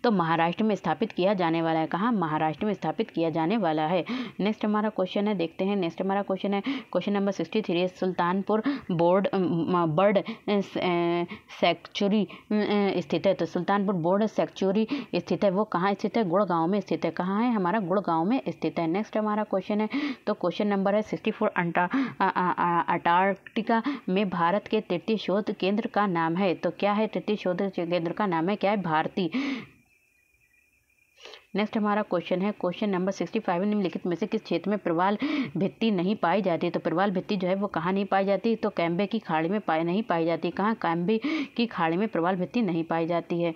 तो महाराष्ट्र में स्थापित किया जाने वाला है। कहाँ? महाराष्ट्र में स्थापित किया जाने वाला है। नेक्स्ट हमारा क्वेश्चन है देखते हैं। नेक्स्ट हमारा क्वेश्चन है question number 63। Sultanpur bird sanctuary स्थित है। तो सुल्तानपुर बर्ड सेंचुरी स्थित है वो कहाँ स्थित है? गुड़गांव में स्थित है। कहाँ है? हमारा गुड़गांव में स्थित है। नेक्स्ट हमारा क्वेश्चन है तो क्वेश्चन नंबर है 64। अंटार्कटिका में भारत के तृतीय शोध केंद्र का नाम है। तो क्या है? तृतीय शोध केंद्र का नाम है क्या है? भारती। नेक्स्ट हमारा क्वेश्चन है क्वेश्चन नंबर 65। निम्नलिखित में से किस क्षेत्र में प्रवाल भित्ति नहीं पाई जाती? तो प्रवाल भित्ति जो है वो कहाँ नहीं पाई जाती? तो कैम्बे की खाड़ी में नहीं पाई जाती। कहाँ? कैम्बे की खाड़ी में प्रवाल भित्ति नहीं पाई जाती है।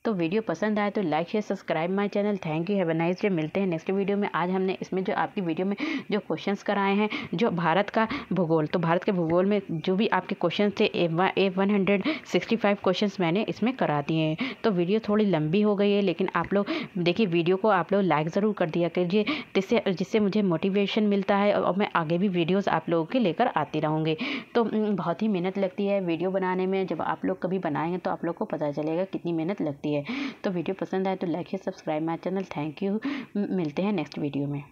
तो वीडियो पसंद आए तो like share subscribe my channel. Thank you, have a nice day. मिलते हैं नेक्स्ट वीडियो में। आज हमने इसमें जो आपकी वीडियो में जो क्वेश्चंस कराए हैं जो भारत का भूगोल, तो भारत के भूगोल में जो भी आपके क्वेश्चन थे 165 क्वेश्चंस मैंने इसमें करा दिए हैं। तो वीडियो थोड़ी लंबी हो गई है लेकिन आप लोग देखिए वीडियो को आप लोग लाइक ज़रूर कर दिया कीजिए जिससे मुझे मोटिवेशन मिलता है और मैं आगे भी वीडियोज़ आप लोगों के लेकर आती रहूँगी। तो बहुत ही मेहनत लगती है वीडियो बनाने में। जब आप लोग कभी बनाएंगे तो आप लोग को पता चलेगा कितनी मेहनत लगती है। तो वीडियो पसंद आए तो like share subscribe my channel. Thank you. मिलते हैं नेक्स्ट वीडियो में।